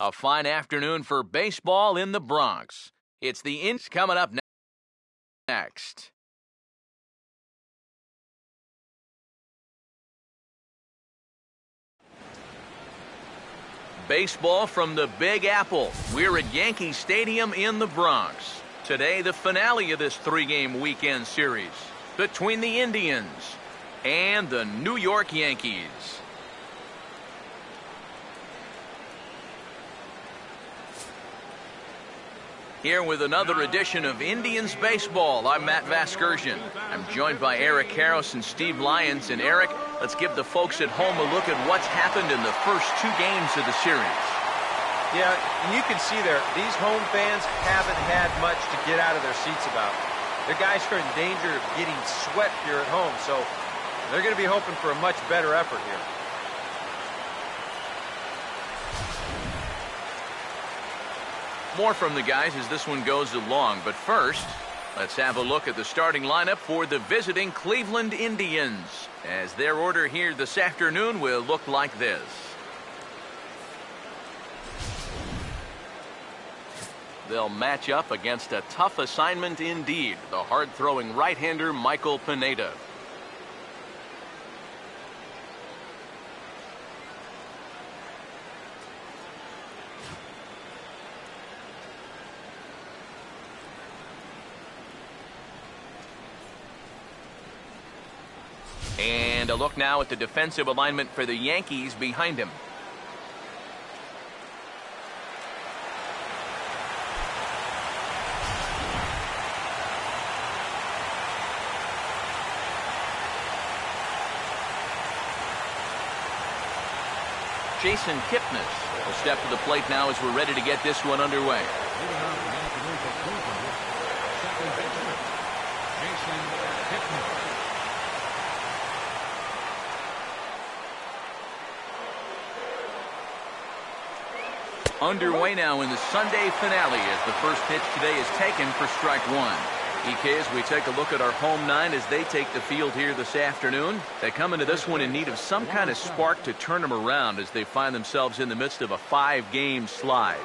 A fine afternoon for baseball in the Bronx. It's the Indians coming up next. Baseball from the Big Apple. We're at Yankee Stadium in the Bronx. Today, the finale of this three-game weekend series between the Indians and the New York Yankees. Here with another edition of Indians Baseball, I'm Matt Vasgersian. I'm joined by Eric Karros and Steve Lyons. And Eric, let's give the folks at home a look at what's happened in the first two games of the series. Yeah, and you can see there, these home fans haven't had much to get out of their seats about. Their guys are in danger of getting swept here at home, so they're going to be hoping for a much better effort here. More from the guys as this one goes along, but first, let's have a look at the starting lineup for the visiting Cleveland Indians, as their order here this afternoon will look like this. They'll match up against a tough assignment indeed, the hard-throwing right-hander Michael Pineda. And a look now at the defensive alignment for the Yankees behind him. Jason Kipnis will step to the plate now as we're ready to get this one underway. Underway now in the Sunday finale as the first pitch today is taken for strike one. EK, as we take a look at our home nine as they take the field here this afternoon, they come into this one in need of some kind of spark to turn them around as they find themselves in the midst of a 5-game slide.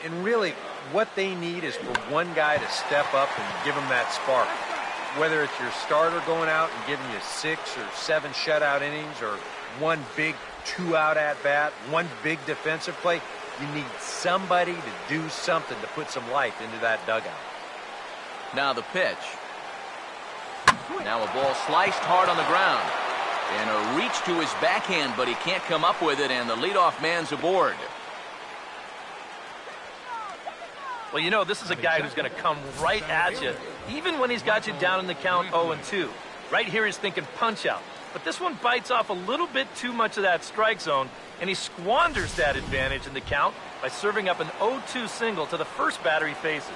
And really, what they need is for one guy to step up and give them that spark. Whether it's your starter going out and giving you 6 or 7 shutout innings, or one big 2-out at-bat, one big defensive play, you need somebody to do something to put some life into that dugout. Now the pitch. Now a ball sliced hard on the ground. And a reach to his backhand, but he can't come up with it, and the leadoff man's aboard. Well, you know, this is a guy who's going to come right at you, even when he's got you down in the count 0-2. Right here he's thinking punch out. But this one bites off a little bit too much of that strike zone, and he squanders that advantage in the count by serving up an 0-2 single to the first batter he faces.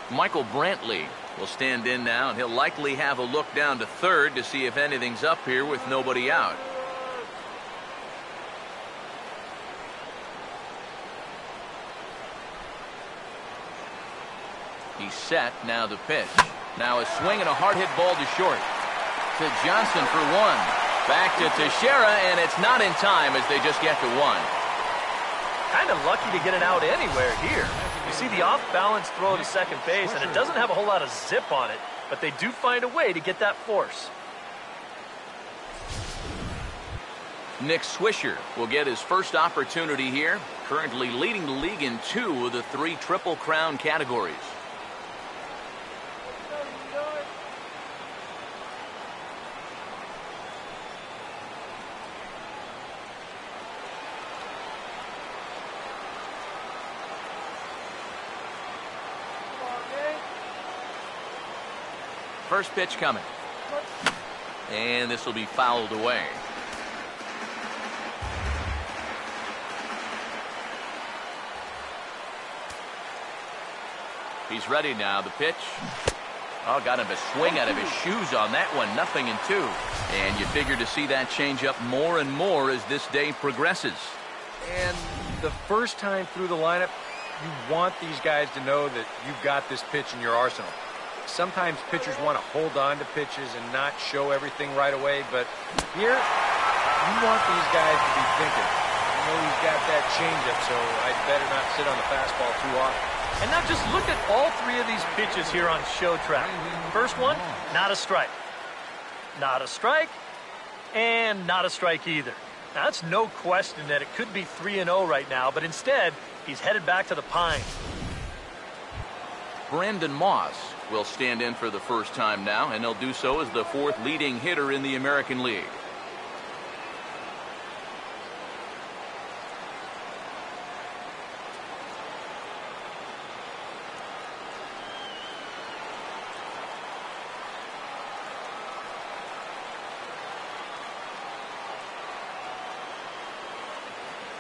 Michael Brantley will stand in now, and he'll likely have a look down to third to see if anything's up here with nobody out. He's set. Now the pitch. Now a swing and a hard hit ball to short. To Johnson for one. Back to Teixeira, and it's not in time as they just get to one. Kind of lucky to get it out anywhere here. You see the off-balance throw to second base, and it doesn't have a whole lot of zip on it, but they do find a way to get that force. Nick Swisher will get his first opportunity here, currently leading the league in 2 of the 3 Triple Crown categories. First pitch coming. And this will be fouled away. He's ready now. The pitch. Oh, got him a swing out of his shoes on that one. 0-2. And you figure to see that change up more and more as this day progresses. And the first time through the lineup, you want these guys to know that you've got this pitch in your arsenal. Sometimes pitchers want to hold on to pitches and not show everything right away, but here, you want these guys to be thinking, know he's got that changeup, so I'd better not sit on the fastball too often. And now just look at all three of these pitches here on show track. First one, not a strike. Not a strike, and not a strike either. Now, that's no question that it could be 3-0 right now, but instead, he's headed back to the Pines. Brandon Moss will stand in for the first time now, and he'll do so as the fourth leading hitter in the American League.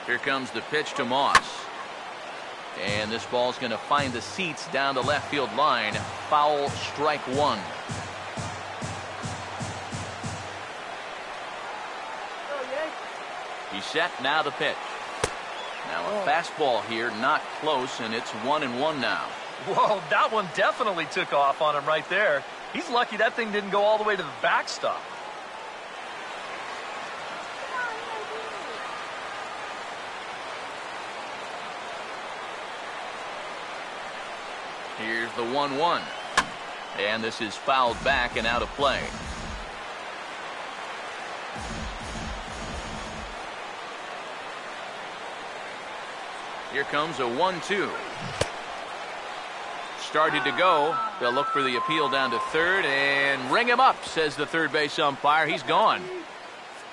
Here comes the pitch to Moss. And this ball's going to find the seats down the left field line. Foul, strike one. He's set, now the pitch. Now a fastball here, not close, and it's 1-1 now. Whoa, that one definitely took off on him right there. He's lucky that thing didn't go all the way to the backstop. Here's the 1-1. And this is fouled back and out of play. Here comes a 1-2. Started to go. They'll look for the appeal down to third and ring him up, says the third base umpire. He's gone.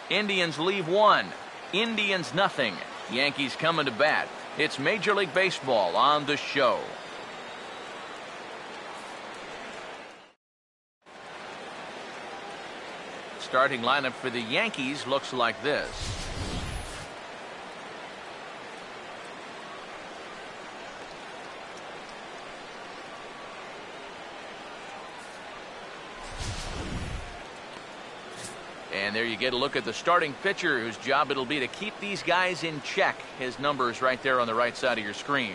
Indians leave one. Indians nothing. Yankees coming to bat. It's Major League Baseball on the show. Starting lineup for the Yankees looks like this. And there you get a look at the starting pitcher, whose job it'll be to keep these guys in check. His number's right there on the right side of your screen.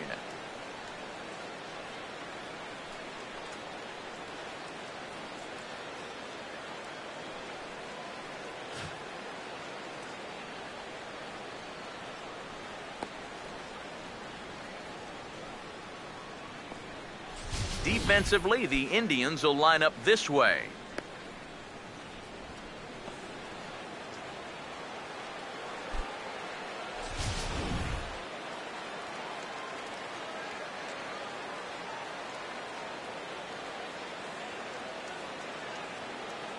Defensively, the Indians will line up this way.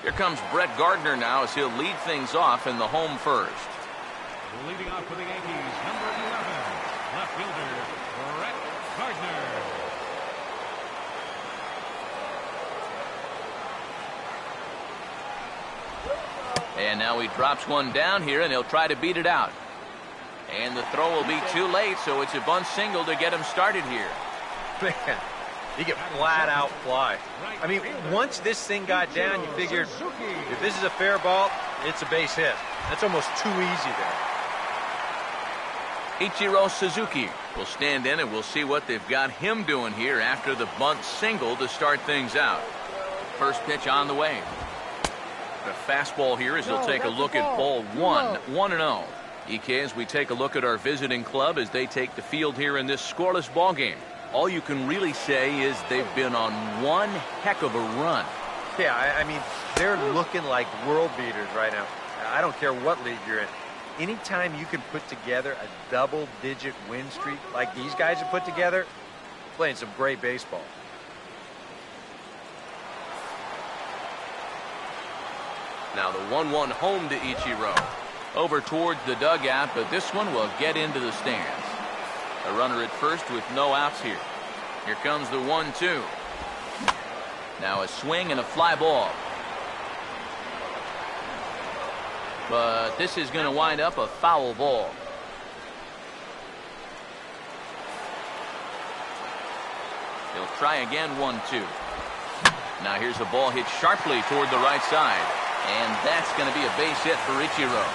Here comes Brett Gardner now as he'll lead things off in the home first. Leading off for the Yankees, number 11, left fielder, Brett Gardner. And now he drops one down here, and he'll try to beat it out. And the throw will be too late, so it's a bunt single to get him started here. Man, he could flat out fly. I mean, once this thing got down, you figured if this is a fair ball, it's a base hit. That's almost too easy there. Ichiro Suzuki will stand in, and we'll see what they've got him doing here after the bunt single to start things out. First pitch on the way. The fastball here as he'll take a look at ball one, 1-0. EK, as we take a look at our visiting club as they take the field here in this scoreless ball game. All you can really say is they've been on one heck of a run. Yeah, I mean, they're looking like world beaters right now. I don't care what league you're in. Anytime you can put together a double-digit win streak like these guys have put together, playing some great baseball. Now the 1-1 home to Ichiro. Over towards the dugout, but this one will get into the stands. A runner at first with no outs here. Here comes the 1-2. Now a swing and a fly ball. But this is going to wind up a foul ball. He'll try again, 1-2. Now here's a ball hit sharply toward the right side. And that's going to be a base hit for Ichiro.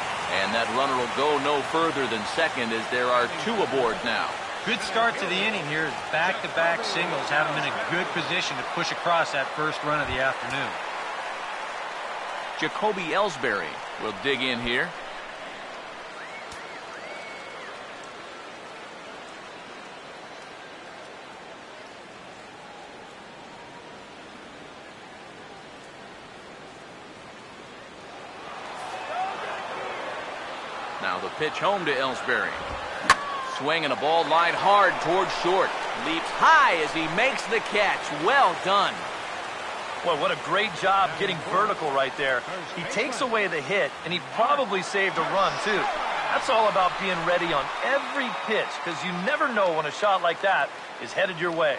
And that runner will go no further than second as there are two aboard now. Good start to the inning here. Back-to-back singles have him in a good position to push across that first run of the afternoon. Jacoby Ellsbury will dig in here. Now the pitch home to Ellsbury. Swing and a ball lined hard towards short. Leaps high as he makes the catch. Well done. Well, what a great job getting vertical right there. He takes away the hit, and he probably saved a run, too. That's all about being ready on every pitch, because you never know when a shot like that is headed your way.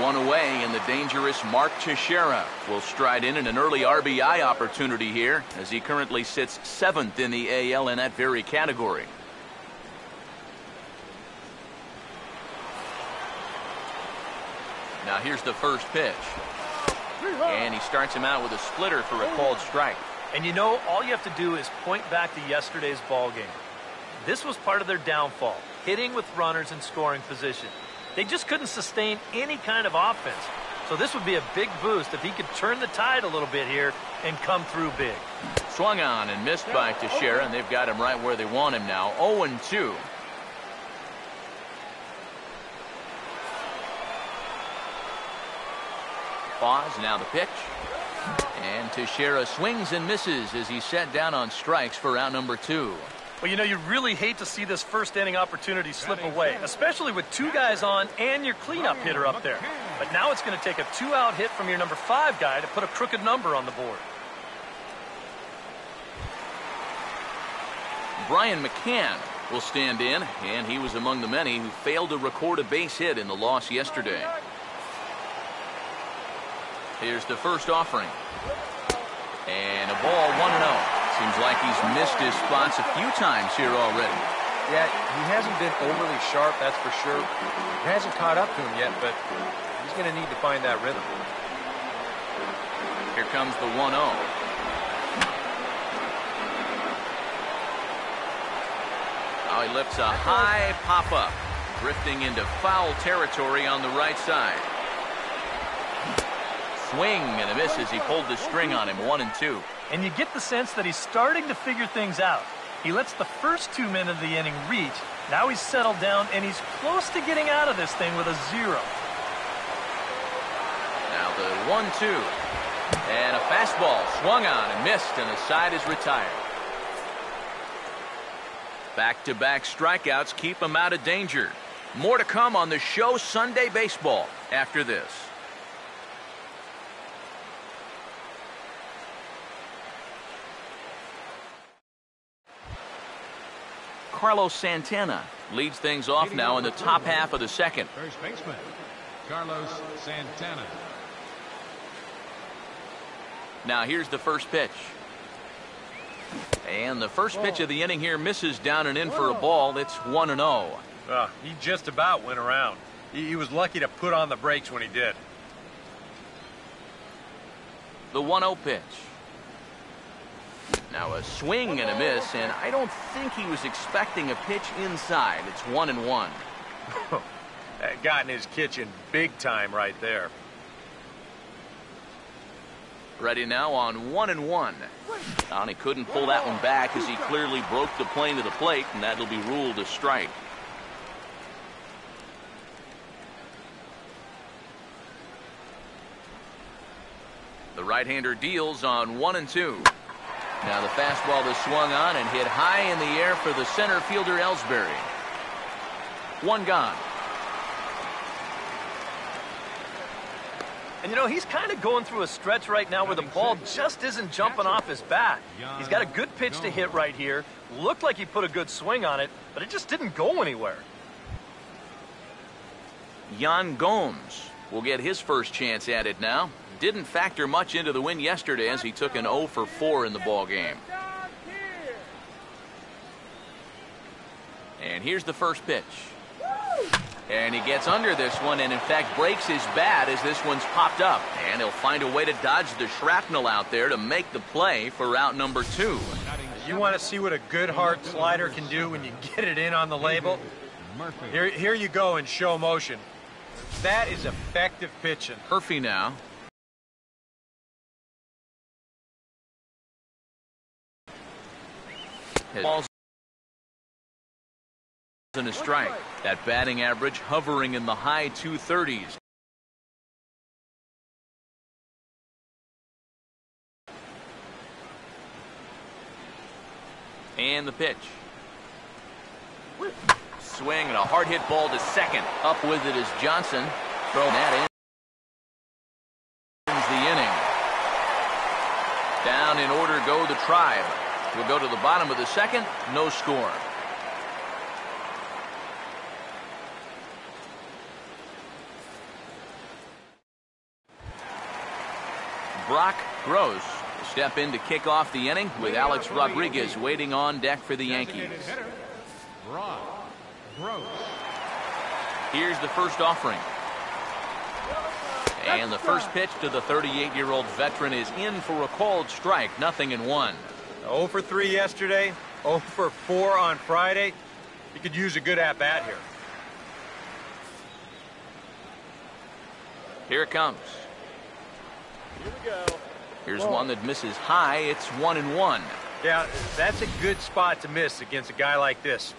One away, and the dangerous Mark Teixeira will stride in an early RBI opportunity here, as he currently sits 7th in the AL in that very category. Now here's the first pitch. And he starts him out with a splitter for a called strike. And you know, all you have to do is point back to yesterday's ball game. This was part of their downfall, hitting with runners in scoring position. They just couldn't sustain any kind of offense. So this would be a big boost if he could turn the tide a little bit here and come through big. Swung on and missed by Teixeira, and they've got him right where they want him now. 0-2. Pause, now the pitch. And Teixeira swings and misses as he's set down on strikes for out number 2. Well, you know, you really hate to see this first inning opportunity slip away, especially with 2 guys on and your cleanup hitter up there. But now it's going to take a 2-out hit from your number 5 guy to put a crooked number on the board. Brian McCann will stand in, and he was among the many who failed to record a base hit in the loss yesterday. Here's the first offering. And a ball 1-0. Seems like he's missed his spots a few times here already. Yeah, he hasn't been overly sharp, that's for sure. It hasn't caught up to him yet, but he's going to need to find that rhythm. Here comes the 1-0. Now he lifts a high pop-up, drifting into foul territory on the right side. Swing and a miss as he pulled the string on him. 1-2. And you get the sense that he's starting to figure things out. He lets the first 2 men of the inning reach. Now he's settled down, and he's close to getting out of this thing with a 0. Now the 1-2. And a fastball swung on and missed, and the side is retired. Back-to-back strikeouts keep him out of danger. More to come on the show Sunday Baseball after this. Carlos Santana leads things off now in the top half of the second. First baseman, Carlos Santana. Now here's the first pitch. And the first pitch of the inning here misses down and in for a ball. It's 1-0. He just about went around. He was lucky to put on the brakes when he did. The 1-0 pitch. Now a swing and a miss, and I don't think he was expecting a pitch inside. It's 1-1. That got in his kitchen big time right there. Ready now on 1-1. And he couldn't pull that one back as he clearly broke the plane to the plate, and that'll be ruled a strike. The right-hander deals on 1-2. Now the fastball is swung on and hit high in the air for the center fielder Ellsbury. 1 gone. And you know, he's kind of going through a stretch right now where the ball just isn't jumping off his bat. He's got a good pitch to hit right here. Looked like he put a good swing on it, but it just didn't go anywhere. Yan Gomes will get his first chance at it now. Didn't factor much into the win yesterday as he took an 0 for 4 in the ball game. And here's the first pitch. And he gets under this one and in fact breaks his bat as this one's popped up. And he'll find a way to dodge the shrapnel out there to make the play for out number 2. You want to see what a good hard slider can do when you get it in on the label? Here you go in show motion. That is effective pitching. Murphy now. Balls and a strike. That batting average hovering in the high 230s. And the pitch. Swing and a hard hit ball to second. Up with it is Johnson. Throw that ends the inning. Down in order go the Tribe. We'll go to the bottom of the second. No score. Brock Gross will step in to kick off the inning with Alex Rodriguez waiting on deck for the Yankees. Brock Gross. Here's the first offering. And the first pitch to the 38-year-old veteran is in for a called strike. 0-1. 0 for 3 yesterday, 0 for 4 on Friday. You could use a good at-bat here. Here it comes. Here we go. Here's one that misses high. It's 1-1. Yeah, that's a good spot to miss against a guy like this.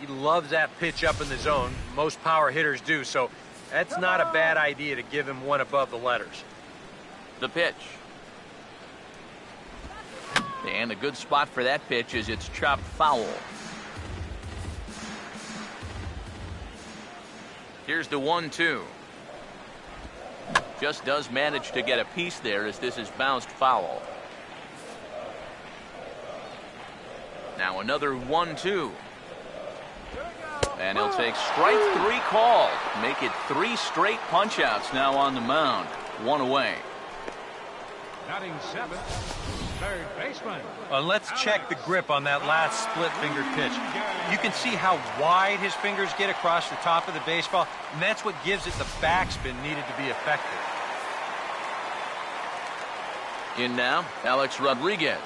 He loves that pitch up in the zone. Most power hitters do, so that's not a bad idea to give him one above the letters. The pitch. And a good spot for that pitch is it's chopped foul. Here's the 1-2. Just does manage to get a piece there as this is bounced foul. Now another 1-2. And he'll take strike 3 call. Make it 3 straight punch-outs now on the mound. 1 away. Batting 7th, third baseman. Let's check the grip on that last split-fingered pitch. You can see how wide his fingers get across the top of the baseball, and that's what gives it the backspin needed to be effective. In now, Alex Rodriguez.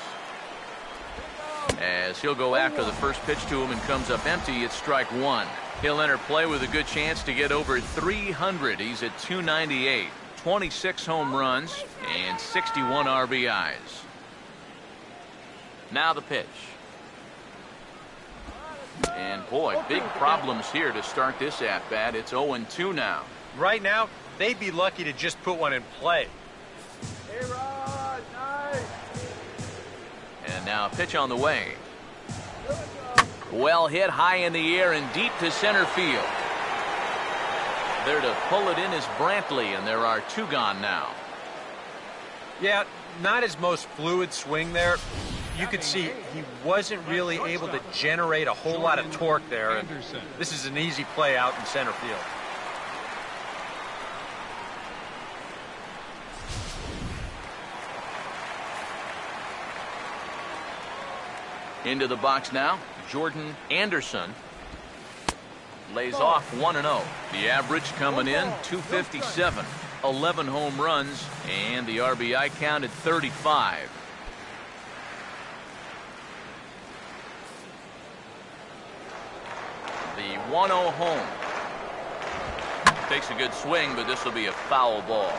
As he'll go after the first pitch to him and comes up empty, it's strike 1. He'll enter play with a good chance to get over 300. He's at 298, 26 home runs, and 61 RBIs. Now the pitch. And boy, big problems here to start this at-bat. It's 0-2 now. Right now, they'd be lucky to just put one in play. And now a pitch on the way. Well hit high in the air and deep to center field. There to pull it in is Brantley, and there are 2 gone now. Yeah, not his most fluid swing there. You could see he wasn't really able to generate a whole lot of torque there. And this is an easy play out in center field. Into the box now, Jordan Anderson lays off 1-0. The average coming in 257, 11 home runs, and the RBI count at 35. The 1-0 home. Takes a good swing, but this will be a foul ball.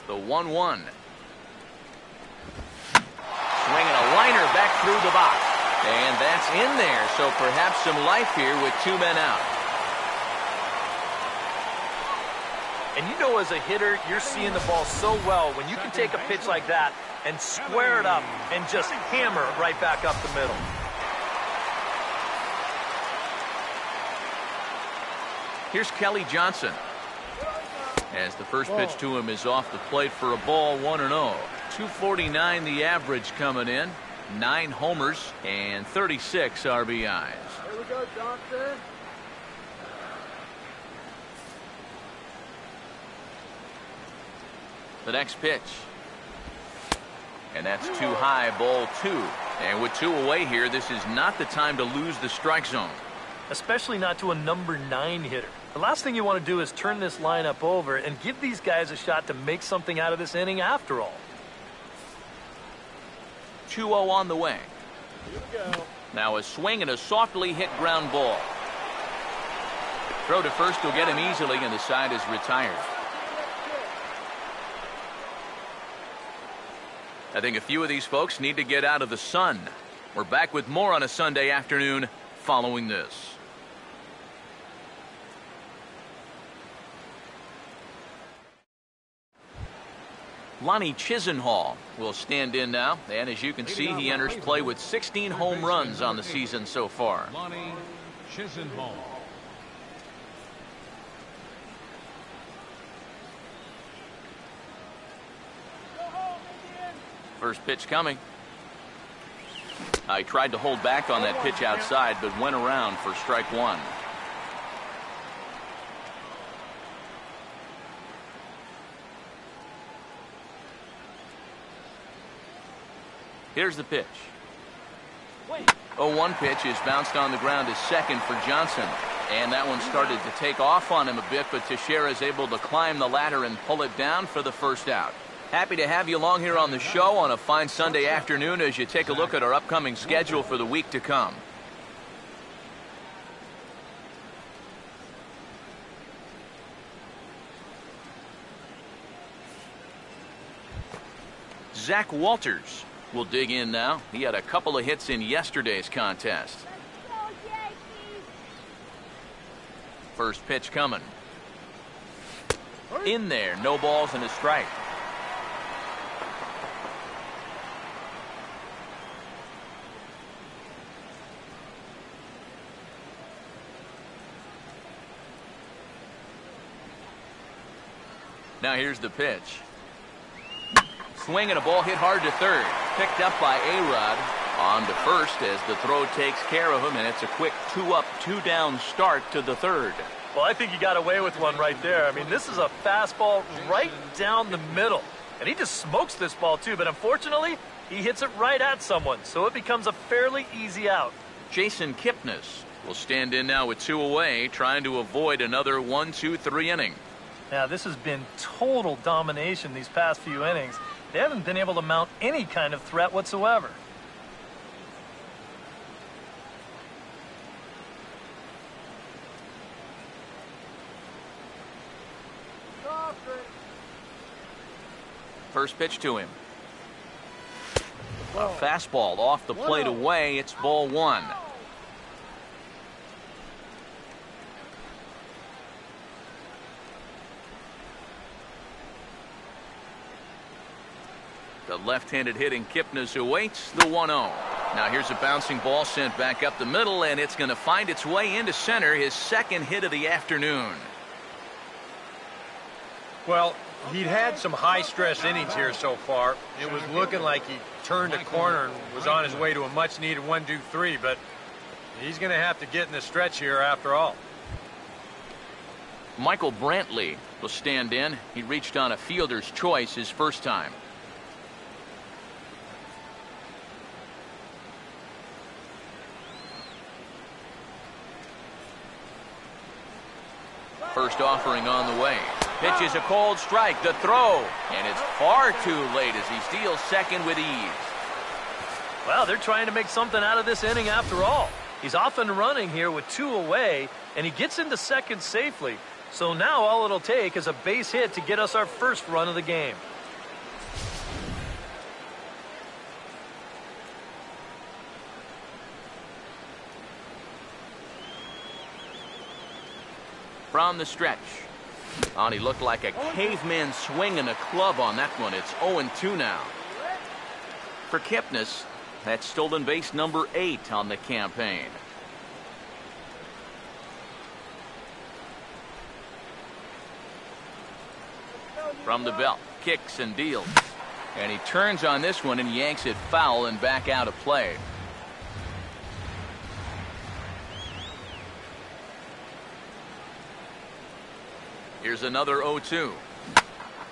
The 1-1. Swinging a liner back through the box. And that's in there, so perhaps some life here with 2 men out. And you know, as a hitter, you're seeing the ball so well when you can take a pitch like that and square it up and just hammer it right back up the middle. Here's Kelly Johnson. As the first pitch to him is off the plate for a ball. 1-0. 249 the average coming in. 9 homers and 36 RBIs. Here we go, Johnson. The next pitch. And that's too high, ball 2. And with 2 away here, this is not the time to lose the strike zone. Especially not to a number 9 hitter. The last thing you want to do is turn this lineup over and give these guys a shot to make something out of this inning after all. 2-0 on the way. Here we go. Now a swing and a softly hit ground ball. Throw to first will get him easily, and the side is retired. I think a few of these folks need to get out of the sun. We're back with more on a Sunday afternoon following this. Lonnie Chisenhall will stand in now, and as you can see, he enters play with 16 home runs on the season so far. Lonnie Chisenhall. First pitch coming. I tried to hold back on that pitch outside, but went around for strike one. Here's the pitch. 0-1 pitch is bounced on the ground to second for Johnson. And that one started to take off on him a bit, but Teixeira is able to climb the ladder and pull it down for the first out. Happy to have you along here on the show on a fine Sunday afternoon as you take a look at our upcoming schedule for the week to come. Zach Walters will dig in now. He had a couple of hits in yesterday's contest. First pitch coming. In there, no balls and a strike. Now here's the pitch. Swing and a ball hit hard to third. Picked up by A-Rod. On to first as the throw takes care of him, and it's a quick 2-up, 2-down start to the third. Well, I think he got away with one right there. I mean, this is a fastball right down the middle. And he just smokes this ball, too. But unfortunately, he hits it right at someone. So it becomes a fairly easy out. Jason Kipnis will stand in now with 2 away, trying to avoid another 1-2-3 inning. Now, this has been total domination these past few innings. They haven't been able to mount any kind of threat whatsoever. First pitch to him. A fastball off the plate away. It's ball one. The left-handed hitting Kipnis awaits the 1-0. Now here's a bouncing ball sent back up the middle, and it's going to find its way into center, his second hit of the afternoon. Well, he'd had some high-stress innings here so far. It was looking like he turned a corner and was on his way to a much-needed 1-2-3, but he's going to have to get in the stretch here after all. Michael Brantley will stand in. He reached on a fielder's choice his first time. First offering on the way. Pitch is a cold strike. The throw. And it's far too late as he steals second with ease. Well, they're trying to make something out of this inning after all. He's off and running here with 2 away, and he gets into second safely. So now all it'll take is a base hit to get us our first run of the game. From the stretch. On, he looked like a caveman swinging a club on that one. It's 0-2 now. For Kipnis, that's stolen base number 8 on the campaign. From the belt, kicks and deals. And he turns on this one and yanks it foul and back out of play. Here's another 0-2.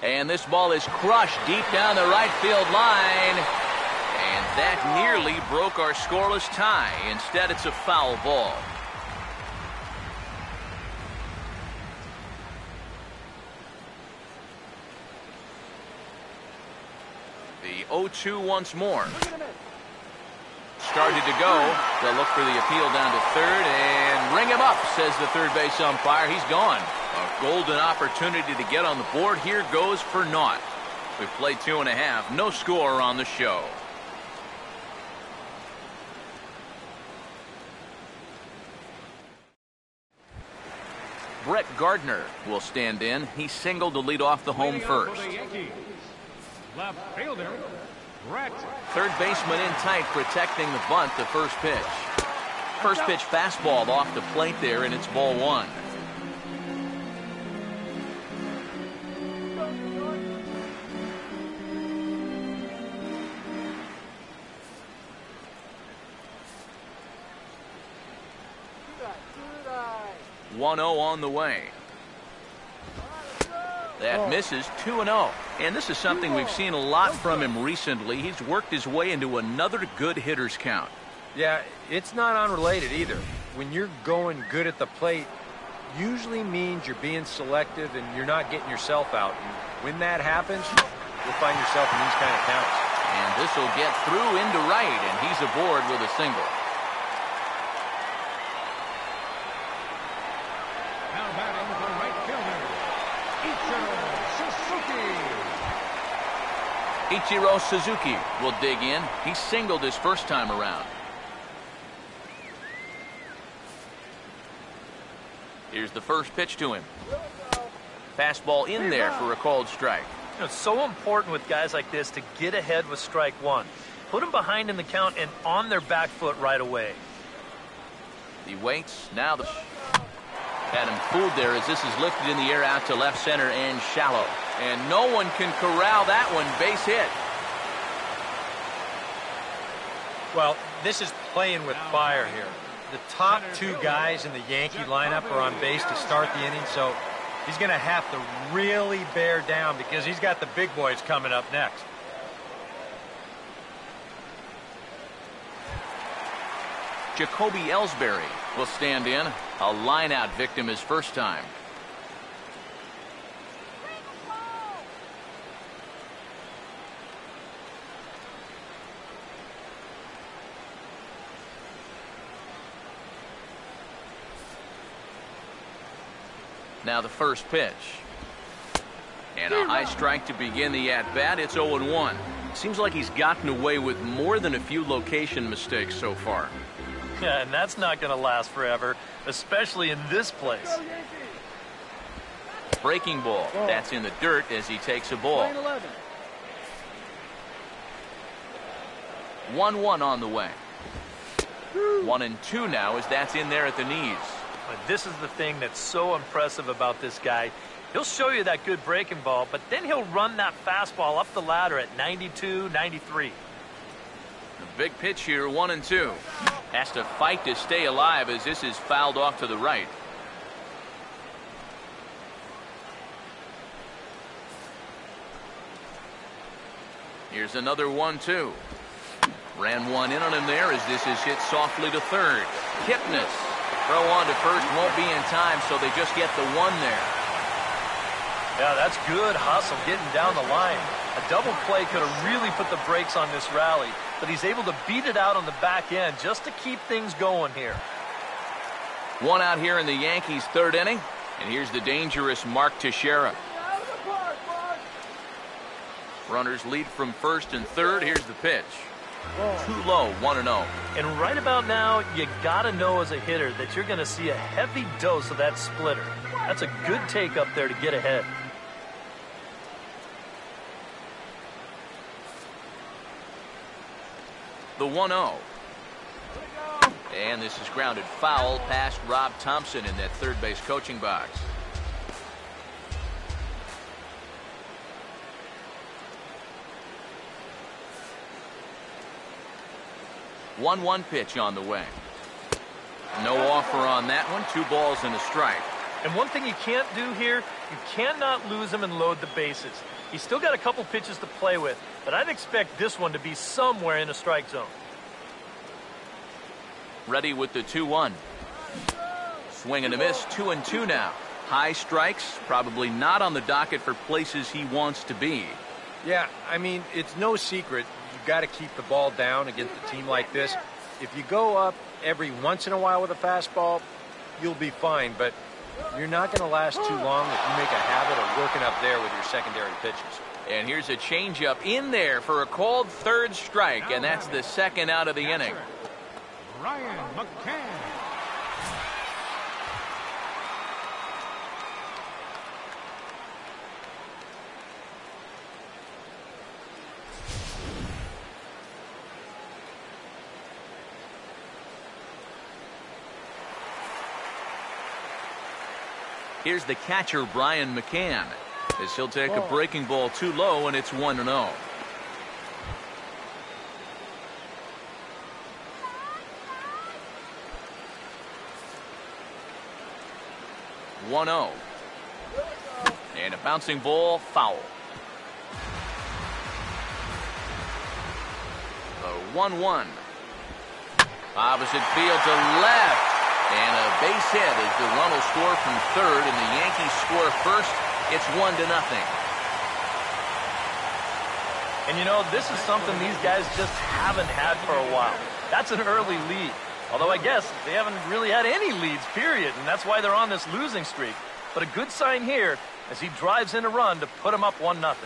And this ball is crushed deep down the right field line. And that nearly broke our scoreless tie. Instead, it's a foul ball. The 0-2 once more. Started to go. They'll look for the appeal down to third and ring him up, says the third base umpire. He's gone. A golden opportunity to get on the board here goes for naught. We've played 2.5. No score on the show. Brett Gardner will stand in. He singled to lead off the home first. Left fielder, Brett. Third baseman in tight, protecting the bunt, the first pitch. First pitch fastball off the plate there, and it's ball one. Good 1-0 on the way. That misses. 2-0. And this is something we've seen a lot from him recently. He's worked his way into another good hitter's count. Yeah, it's not unrelated either. When you're going good at the plate, usually means you're being selective and you're not getting yourself out. And when that happens, you'll find yourself in these kind of counts. And this will get through into right, and he's aboard with a single. Now batting the right fielder, Ichiro Suzuki. Ichiro Suzuki will dig in. He singled his first time around. Here's the first pitch to him. Fastball in there for a called strike. You know, it's so important with guys like this to get ahead with strike one. Put them behind in the count and on their back foot right away. He waits. Now the had him fooled there as this is lifted in the air out to left center and shallow. And no one can corral that one. Base hit. Well, this is playing with fire here. The top two guys in the Yankee lineup are on base to start the inning, so he's going to have to really bear down because he's got the big boys coming up next. Jacoby Ellsbury will stand in. A line-out victim his first time. Now the first pitch. And a high strike to begin the at-bat. It's 0-1. Seems like he's gotten away with more than a few location mistakes so far. Yeah, and that's not going to last forever, especially in this place. Breaking ball. That's in the dirt as he takes a ball. 1-1 on the way. 1-2 now as that's in there at the knees. But this is the thing that's so impressive about this guy. He'll show you that good breaking ball, but then he'll run that fastball up the ladder at 92, 93. The big pitch here, 1-2. Has to fight to stay alive as this is fouled off to the right. Here's another 1-2. Ran one in on him there as this is hit softly to third. Kipnis. Throw on to first won't be in time, so they just get the one there. Yeah, that's good hustle getting down the line. A double play could have really put the brakes on this rally, but he's able to beat it out on the back end just to keep things going here. One out here in the Yankees' third inning, and here's the dangerous Mark Teixeira. Runners lead from first and third. Here's the pitch. Too low, 1-0. And right about now, you got to know as a hitter that you're going to see a heavy dose of that splitter. That's a good take up there to get ahead. The 1-0. And this is grounded foul past Rob Thompson in that third base coaching box. One pitch on the way. No offer on that one. 2 balls and a strike. And one thing you can't do here, you cannot lose him and load the bases. He's still got a couple pitches to play with, but I'd expect this one to be somewhere in a strike zone. Ready with the 2-1. Swing and a miss. 2-2 now. High strikes, probably not on the docket for places he wants to be. Yeah, I mean, it's no secret. You've got to keep the ball down against a team like this. If you go up every once in a while with a fastball, you'll be fine, but you're not going to last too long if you make a habit of working up there with your secondary pitches. And here's a changeup in there for a called third strike, and that's the second out of the inning. Ryan McCann. Here's the catcher, Brian McCann, as he'll take a breaking ball too low, and it's 1-0. And a bouncing ball, foul. The 1-1. Opposite field to left. And a base hit as the run will score from third, and the Yankees score first. It's 1-0. And you know, this is something these guys just haven't had for a while. That's an early lead. Although I guess they haven't really had any leads, period, and that's why they're on this losing streak. But a good sign here as he drives in a run to put them up 1-0.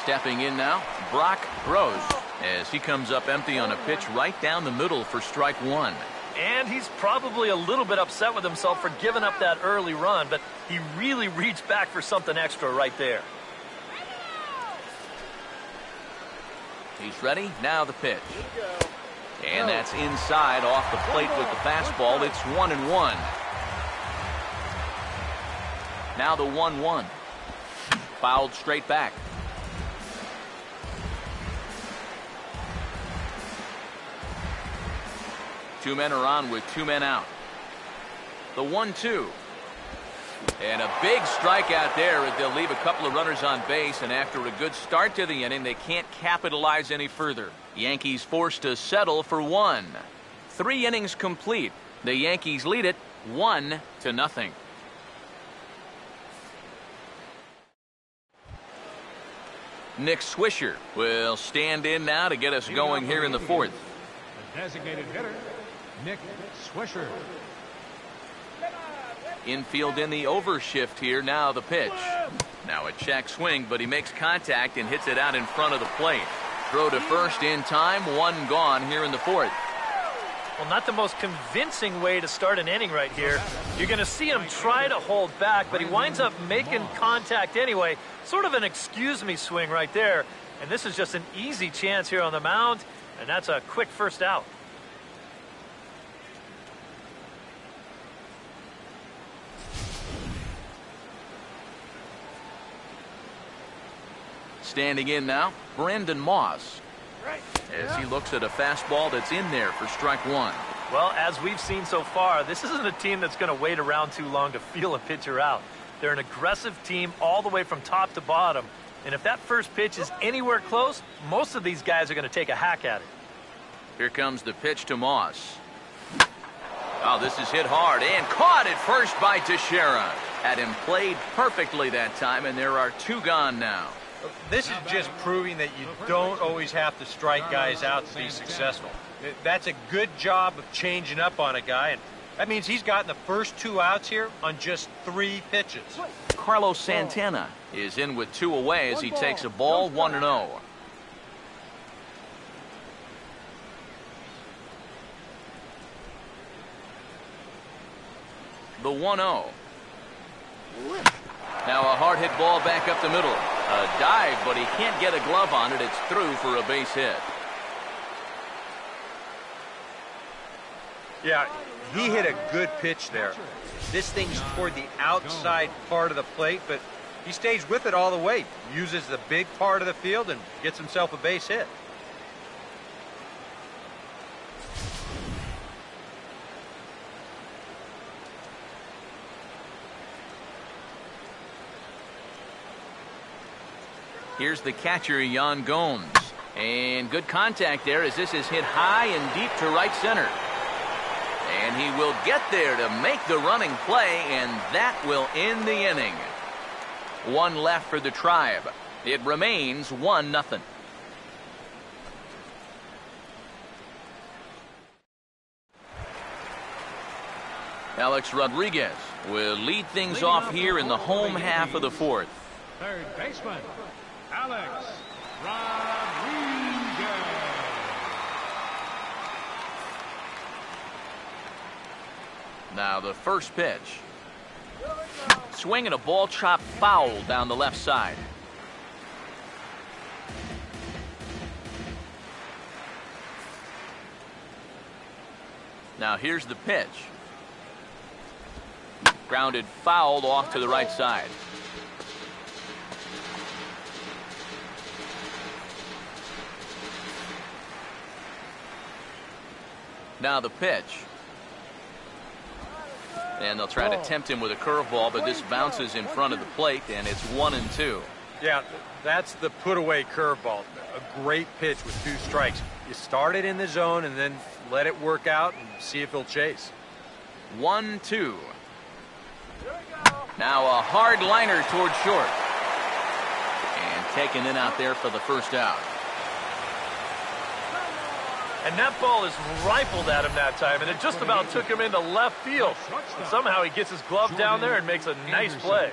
Stepping in now, Brock Gross, as he comes up empty on a pitch right down the middle for strike one. And he's probably a little bit upset with himself for giving up that early run, but he really reached back for something extra right there. He's ready. Now the pitch. And that's inside off the plate with the fastball. It's 1-1. Now the 1-1. Fouled straight back. Two men are on with two men out. The 1-2. And a big strikeout there as they'll leave a couple of runners on base, and after a good start to the inning, they can't capitalize any further. Yankees forced to settle for one. 3 innings complete. The Yankees lead it 1-0. Nick Swisher will stand in now to get us going here in the fourth. The designated hitter, Nick Swisher. Infield in the overshift here. Now the pitch. Now a check swing, but he makes contact and hits it out in front of the plate. Throw to first in time. 1 gone here in the fourth. Well, not the most convincing way to start an inning right here. You're going to see him try to hold back, but he winds up making contact anyway. Sort of an excuse-me swing right there. And this is just an easy chance here on the mound, and that's a quick first out. Standing in now, Brendan Moss, as he looks at a fastball that's in there for strike one. Well, as we've seen so far, this isn't a team that's going to wait around too long to feel a pitcher out. They're an aggressive team all the way from top to bottom. And if that first pitch is anywhere close, most of these guys are going to take a hack at it. Here comes the pitch to Moss. Oh, this is hit hard and caught at first by Teixeira. Had him played perfectly that time, and there are 2 gone now. This is just proving that you don't always have to strike guys out to be successful. That's a good job of changing up on a guy, and that means he's gotten the first 2 outs here on just 3 pitches. Carlos Santana is in with 2 away as he takes a ball 1-0. The 1-0. Now a hard hit ball back up the middle. A dive, but he can't get a glove on it. It's through for a base hit. Yeah, he hit a good pitch there. This thing's toward the outside part of the plate, but he stays with it all the way. Uses the big part of the field and gets himself a base hit. Here's the catcher, Yan Gomes. And good contact there as this is hit high and deep to right center. And he will get there to make the running play, and that will end the inning. 1 left for the Tribe. It remains 1-0. Alex Rodriguez will lead things off here in the home half of the fourth. Third baseman, Alex Rodriguez. Now the first pitch. Swinging a ball chopped foul down the left side. Now here's the pitch. Grounded fouled off to the right side. Now the pitch. And they'll try to tempt him with a curveball, but this bounces in front of the plate, and it's 1-2. Yeah, that's the put-away curveball. A great pitch with 2 strikes. You start it in the zone and then let it work out and see if he'll chase. 1-2. Now a hard liner towards short. And taken in out there for the first out. And that ball is rifled at him that time, and it just about took him into left field. And somehow he gets his glove down there and makes a nice play.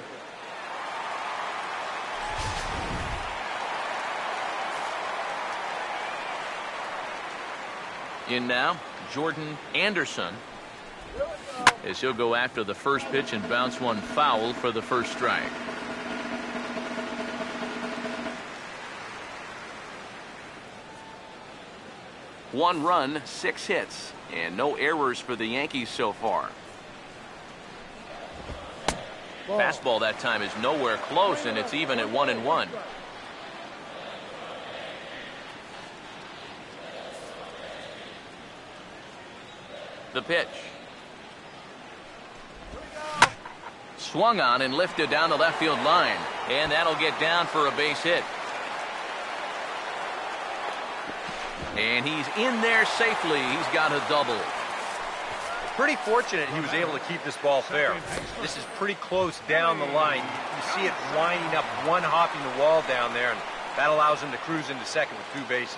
In now, Jordan Anderson, as he'll go after the first pitch and bounce one foul for the first strike. One run, 6 hits, and no errors for the Yankees so far. Fastball that time is nowhere close, and it's even at 1-1. The pitch. Swung on and lifted down the left field line, and that'll get down for a base hit. And he's in there safely. He's got a double. Pretty fortunate he was able to keep this ball fair. This is pretty close down the line. You see it winding up, one hopping the wall down there, and that allows him to cruise into second with 2 bases.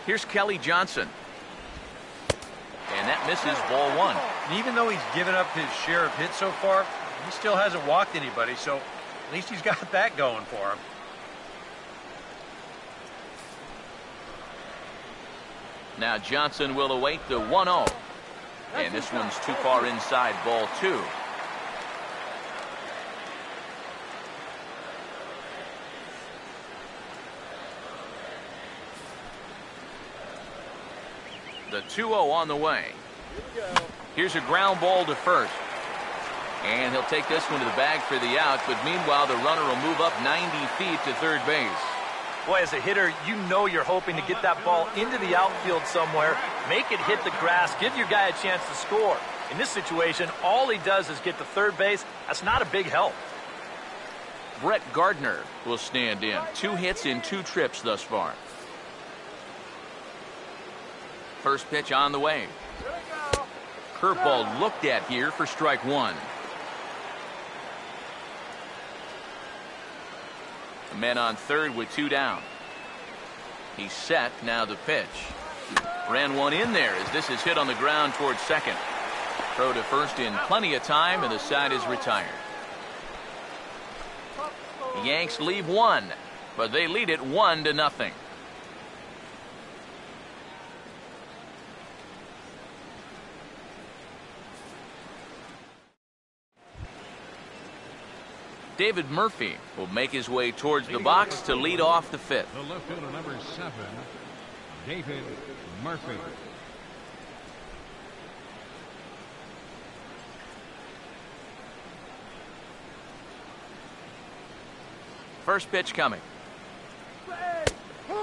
Here's Kelly Johnson. And that misses, ball 1. And even though he's given up his share of hits so far, he still hasn't walked anybody, so at least he's got that going for him. Now Johnson will await the 1-0. And this one's too far inside, ball 2. The 2-0 on the way. Here's a ground ball to first. And he'll take this one to the bag for the out, but meanwhile the runner will move up 90 feet to third base. Boy, as a hitter, you know you're hoping to get that ball into the outfield somewhere, make it hit the grass, give your guy a chance to score. In this situation, all he does is get to third base. That's not a big help. Brett Gardner will stand in. 2 hits in 2 trips thus far. First pitch on the way. Curveball looked at here for strike 1. The man on third with 2 down. He's set. Now the pitch. Ran one in there as this is hit on the ground towards second. Throw to first in plenty of time, and the side is retired. The Yanks leave 1, but they lead it 1-0. David Murphy will make his way towards the box to lead off the 5th. The left fielder, number 7, David Murphy. First pitch coming.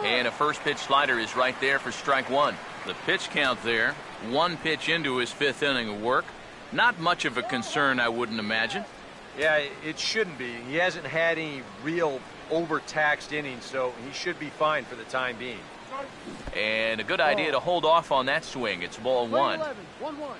And a first pitch slider is right there for strike 1. The pitch count there. 1 pitch into his 5th inning of work. Not much of a concern, I wouldn't imagine. Yeah, it shouldn't be. He hasn't had any real overtaxed innings, so he should be fine for the time being. And a good idea to hold off on that swing. It's ball 1. 1-1.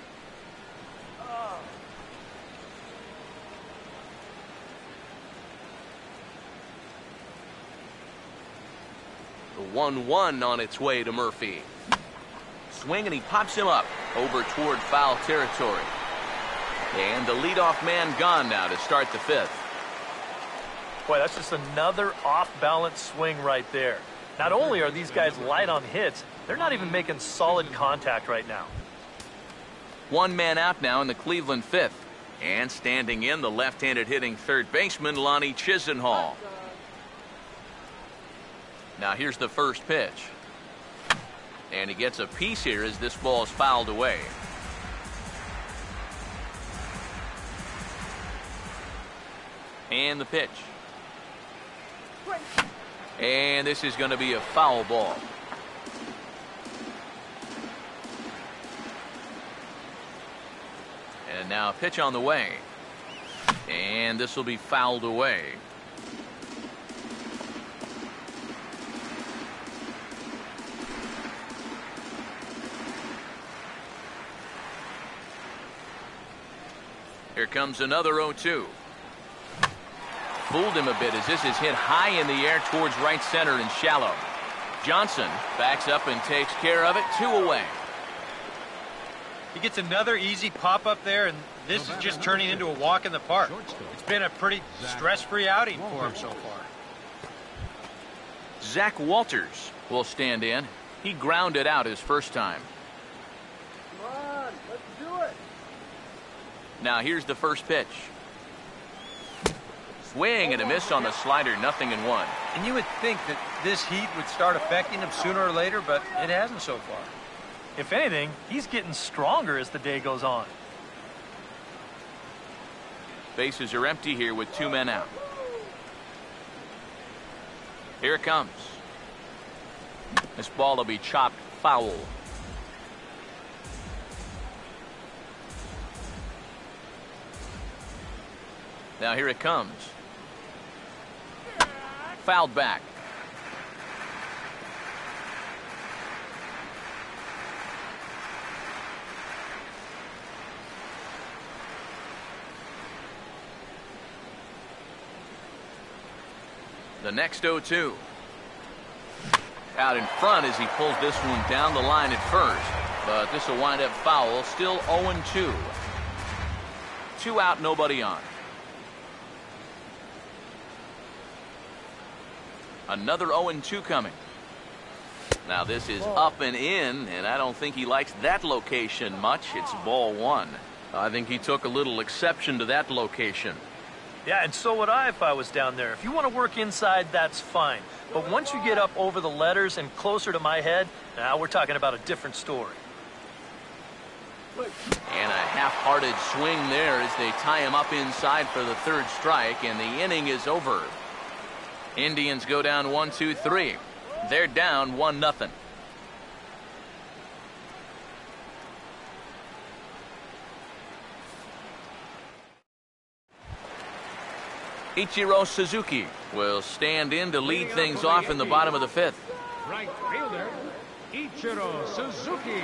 The 1-1 on its way to Murphy. Swing, and he pops him up over toward foul territory. And the leadoff man gone now to start the 5th. Boy, that's just another off-balance swing right there. Not only are these guys light on hits, they're not even making solid contact right now. 1 man out now in the Cleveland 5th. And standing in, the left-handed hitting third baseman, Lonnie Chisenhall. Now here's the first pitch. And he gets a piece here as this ball is fouled away. And the pitch. And this is going to be a foul ball. And now a pitch on the way. And this will be fouled away. Here comes another 0-2. Fooled him a bit as this is hit high in the air towards right center and shallow. Johnson backs up and takes care of it. 2 away. He gets another easy pop up there, and this is just turning into a walk in the park. It's been a pretty stress-free outing for him so far. Zach Walters will stand in. He grounded out his first time. Come on, let's do it. Now here's the first pitch. Swing and a miss on the slider, 0-1. And you would think that this heat would start affecting him sooner or later, but it hasn't so far. If anything, he's getting stronger as the day goes on. Bases are empty here with 2 men out. Here it comes. This ball will be chopped foul. Now here it comes. Fouled back. The next 0-2. Out in front as he pulls this one down the line at first. But this will wind up foul. Still 0-2. 2 out, nobody on. Another 0-2 coming. Now this is up and in, and I don't think he likes that location much. It's ball 1. I think he took a little exception to that location. Yeah, and so would I if I was down there. If you want to work inside, that's fine. But once you get up over the letters and closer to my head, now we're talking about a different story. And a half-hearted swing there as they tie him up inside for the 3rd strike, and the inning is over. Indians go down 1-2-3. They're down 1-0. Ichiro Suzuki will stand in to lead things off in the bottom of the 5th. Right fielder, Ichiro Suzuki.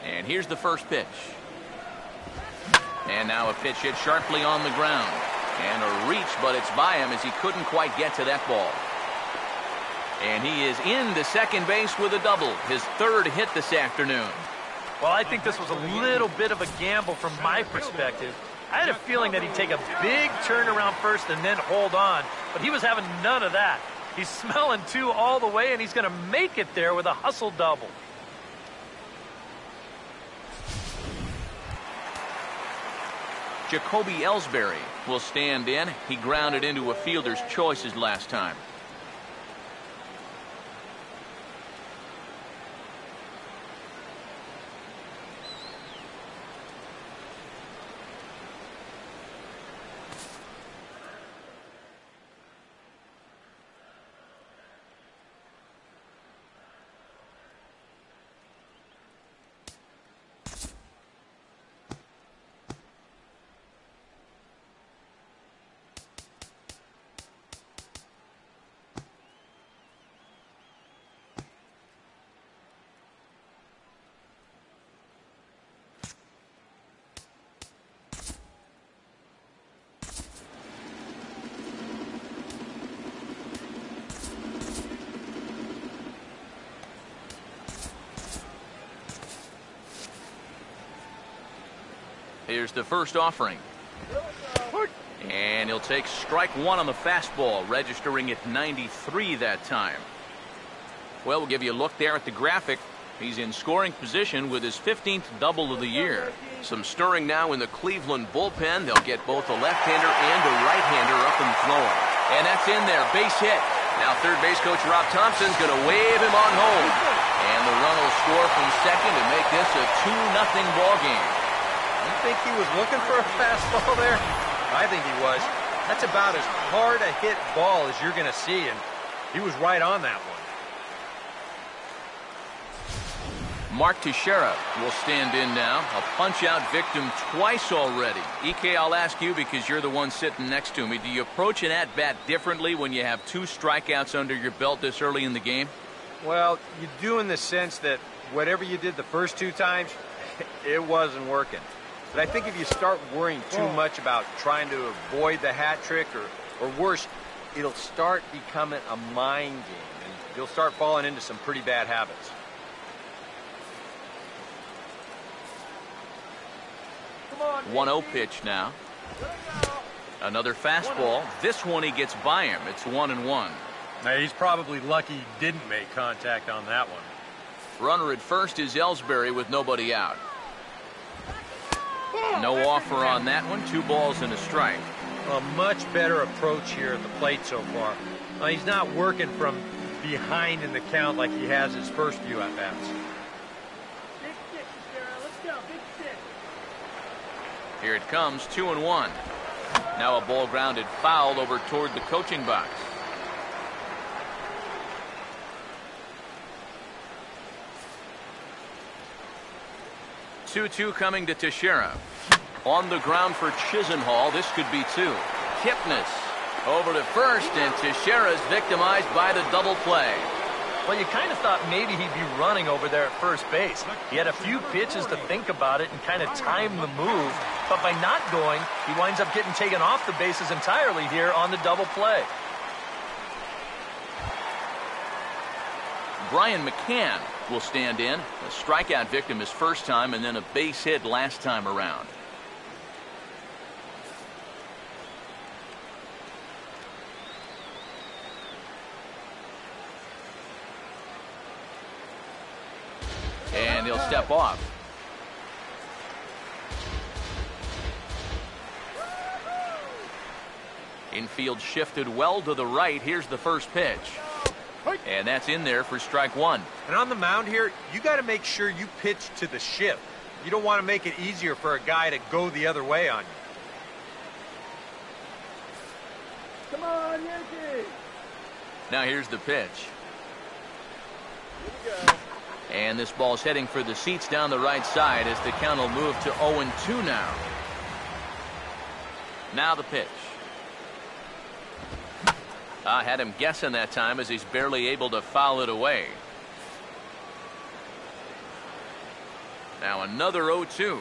And here's the first pitch. And now a pitch hit sharply on the ground. And a reach, but it's by him as he couldn't quite get to that ball. And he is into second base with a double. His 3rd hit this afternoon. Well, I think this was a little bit of a gamble from my perspective. I had a feeling that he'd take a big turn around first and then hold on. But he was having none of that. He's smelling 2 all the way, and he's going to make it there with a hustle double. Jacoby Ellsbury will stand in. He grounded into a fielder's choices last time. Here's the first offering. And he'll take strike 1 on the fastball, registering at 93 that time. Well, we'll give you a look there at the graphic. He's in scoring position with his 15th double of the year. Some stirring now in the Cleveland bullpen. They'll get both a left-hander and a right-hander up and throwing. And that's in there. Base hit. Now third base coach Rob Thompson's going to wave him on home. And the run will score from second to make this a 2-0 ball game. You think he was looking for a fastball there? I think he was. That's about as hard a hit ball as you're going to see, and he was right on that one. Mark Teixeira will stand in now. A punch-out victim twice already. EK, I'll ask you because you're the one sitting next to me. Do you approach an at-bat differently when you have 2 strikeouts under your belt this early in the game? Well, you do in the sense that whatever you did the first 2 times, it wasn't working. But I think if you start worrying too much about trying to avoid the hat trick or worse, it'll start becoming a mind game, and you'll start falling into some pretty bad habits. 1-0 pitch now. Another fastball. This one he gets by him. It's 1-1. Now, he's probably lucky he didn't make contact on that one. Runner at first is Ellsbury with nobody out. No offer on that one. 2 balls and a strike. A much better approach here at the plate so far. He's not working from behind in the count like he has his first few at-bats. Big stick, Sarah. Let's go. Big stick. Here it comes, 2-1. Now a ball grounded foul over toward the coaching box. Two coming to Teixeira. On the ground for Chisenhall. This could be 2. Kipnis over to first, and Teixeira's victimized by the double play. Well, you kind of thought maybe he'd be running over there at first base. He had a few pitches to think about it and kind of time the move. But by not going, he winds up getting taken off the bases entirely here on the double play. Brian McCann will stand in. A strikeout victim his first time and then a base hit last time around. And he'll step off. Infield shifted well to the right. Here's the first pitch. And that's in there for strike 1. And on the mound here, you got to make sure you pitch to the shift. You don't want to make it easier for a guy to go the other way on you. Come on, Yankees. Now here's the pitch. Here we go. And this ball's heading for the seats down the right side as the count will move to 0-2 now. Now the pitch. I had him guessing that time as he's barely able to foul it away. Now another 0-2.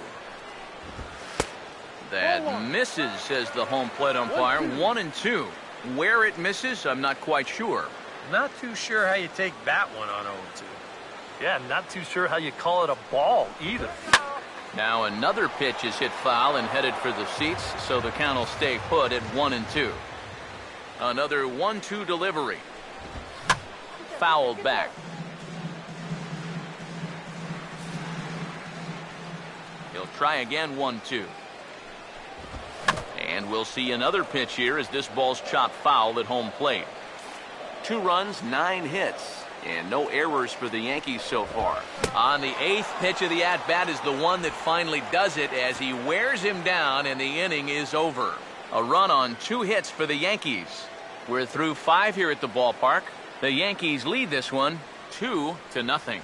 That misses, says the home plate umpire. 1-2. Where it misses, I'm not quite sure. Not too sure how you take that one on 0-2. Yeah, not too sure how you call it a ball either. Now another pitch is hit foul and headed for the seats, so the count will stay put at 1-2. Another 1-2 delivery. Fouled back. He'll try again. 1-2. And we'll see another pitch here as this ball's chopped foul at home plate. 2 runs, 9 hits. And no errors for the Yankees so far. On the 8th pitch of the at-bat is the one that finally does it as he wears him down and the inning is over. A run on 2 hits for the Yankees. We're through 5 here at the ballpark. The Yankees lead this one 2-0.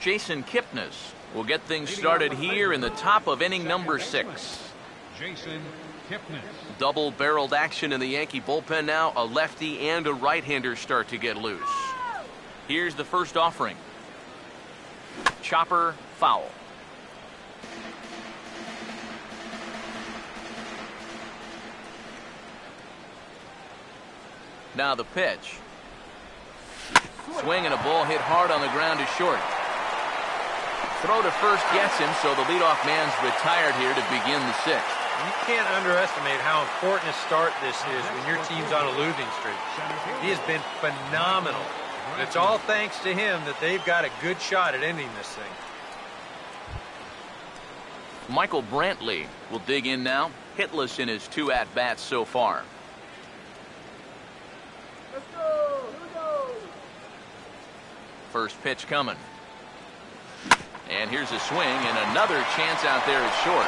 Jason Kipnis will get things started here in the top of inning number 6. Jason Kipnis. Double-barreled action in the Yankee bullpen now. A lefty and a right-hander start to get loose. Here's the first offering. Chopper, foul. Now the pitch. Swing and a ball hit hard on the ground to short. Throw to first gets him, so the leadoff man's retired here to begin the 6th. You can't underestimate how important a start this is when your team's on a losing streak. He has been phenomenal. And it's all thanks to him that they've got a good shot at ending this thing. Michael Brantley will dig in now, hitless in his 2 at-bats so far. Let's go. Here we go. First pitch coming. And here's a swing, and another chance out there is short.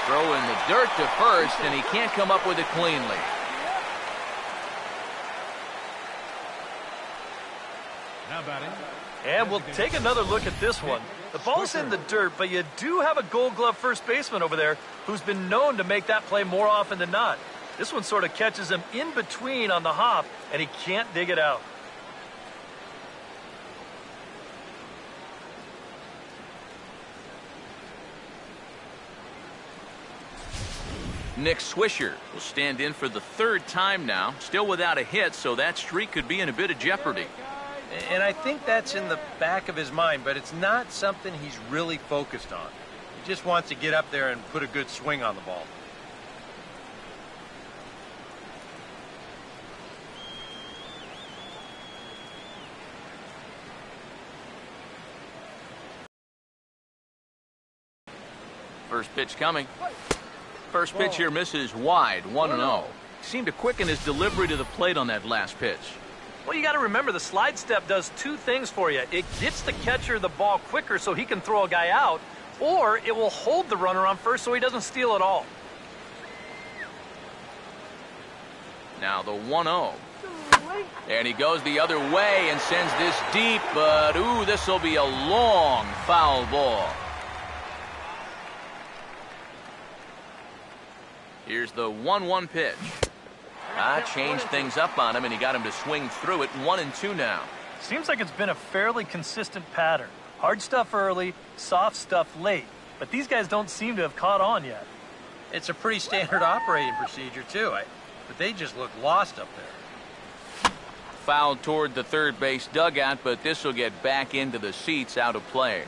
Throw in the dirt to first, and he can't come up with it cleanly. Now batting. And we'll take another look at this one. The ball's in the dirt, but you do have a Gold Glove first baseman over there who's been known to make that play more often than not. This one sort of catches him in between on the hop, and he can't dig it out. Nick Swisher will stand in for the 3rd time now, still without a hit, so that streak could be in a bit of jeopardy. And I think that's in the back of his mind, but it's not something he's really focused on. He just wants to get up there and put a good swing on the ball. First pitch coming. First pitch here misses wide, 1-0. Seemed to quicken his delivery to the plate on that last pitch. Well, you got to remember the slide step does 2 things for you. It gets the catcher the ball quicker so he can throw a guy out, or it will hold the runner on first so he doesn't steal it all. Now the 1-0. And he goes the other way and sends this deep, but ooh, this will be a long foul ball. Here's the 1-1 pitch. Changed things up on him, and he got him to swing through it. 1-2 now. Seems like it's been a fairly consistent pattern. Hard stuff early, soft stuff late. But these guys don't seem to have caught on yet. It's a pretty standard operating procedure, too. But they just look lost up there. Fouled toward the third base dugout, but this will get back into the seats, out of play.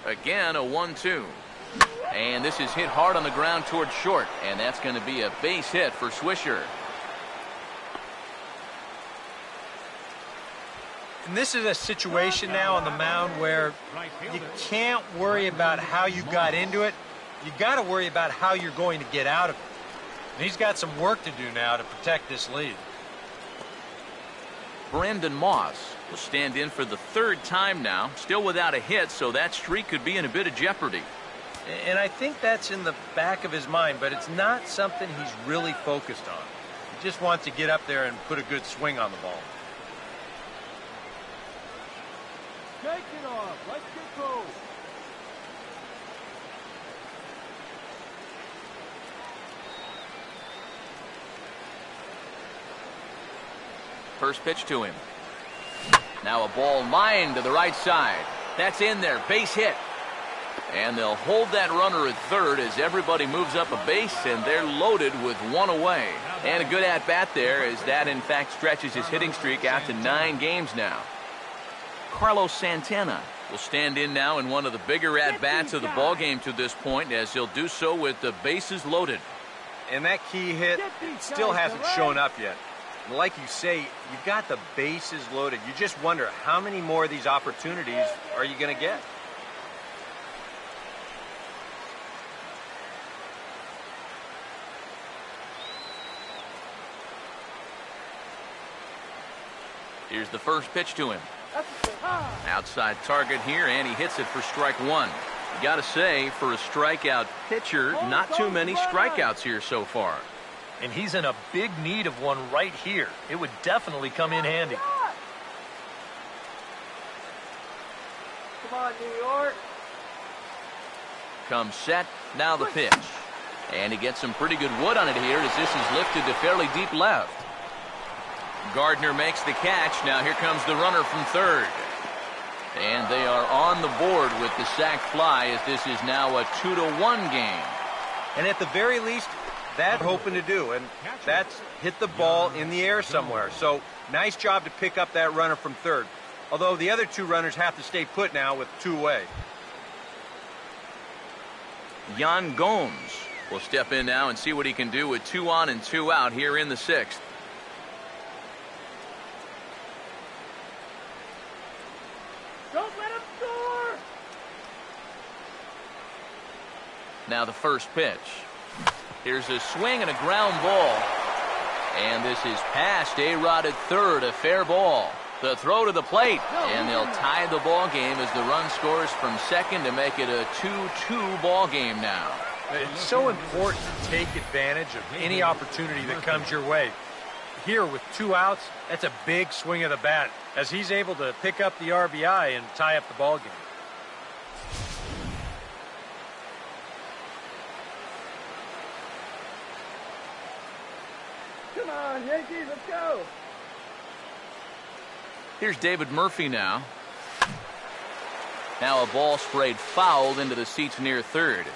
Again, a 1-2. And this is hit hard on the ground toward short, and that's going to be a base hit for Swisher. And this is a situation now on the mound where you can't worry about how you got into it. You got to worry about how you're going to get out of it. And he's got some work to do now to protect this lead. Brandon Moss will stand in for the 3rd time now, still without a hit, so that streak could be in a bit of jeopardy. And I think that's in the back of his mind, but it's not something he's really focused on. He just wants to get up there and put a good swing on the ball. Take it off. Let's get going. First pitch to him. Now a ball lined to the right side. That's in there. Base hit. And they'll hold that runner at third as everybody moves up a base, and they're loaded with 1 away. And a good at-bat there, as that, in fact, stretches his hitting streak out to 9 games now. Carlos Santana will stand in now in one of the bigger at-bats of the ballgame to this point, as he'll do so with the bases loaded. And that key hit still hasn't shown up yet. Like you say, you've got the bases loaded. You just wonder how many more of these opportunities are you going to get? Here's the first pitch to him. Outside target here, and he hits it for strike 1. You got to say, for a strikeout pitcher, not too many strikeouts here so far. And he's in a big need of one right here. It would definitely come in handy. Come on, New York. Comes set, now the pitch. And he gets some pretty good wood on it here as this is lifted to fairly deep left. Gardner makes the catch. Now here comes the runner from third. And they are on the board with the sac fly, as this is now a 2-1 game. And at the very least, that's hoping to do, and that's hit the ball in the air somewhere. So nice job to pick up that runner from third. Although the other 2 runners have to stay put now with 2 away. Yan Gomes will step in now and see what he can do with 2 on and 2 out here in the 6th. Don't let him score! Now the first pitch. Here's a swing and a ground ball. And this is past A-Rod at third, a fair ball. The throw to the plate, and they'll tie the ball game as the run scores from second to make it a 2-2 ball game now. It's so important to take advantage of any opportunity that comes your way. Here with 2 outs, that's a big swing of the bat as he's able to pick up the RBI and tie up the ball game. Come on, Yankees, let's go! Here's David Murphy now. Now a ball sprayed foul into the seats near third.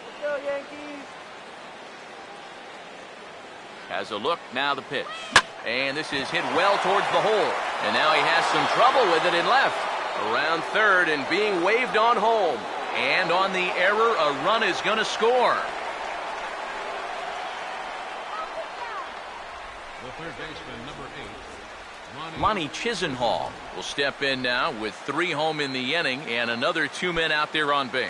Let's go, Yankees! Has a look, now the pitch. And this is hit well towards the hole. And now he has some trouble with it in left. Around third and being waved on home. And on the error, a run is going to score. The third baseman, number 8, Lonnie Chisenhall will step in now with 3 home in the inning and another 2 men out there on base.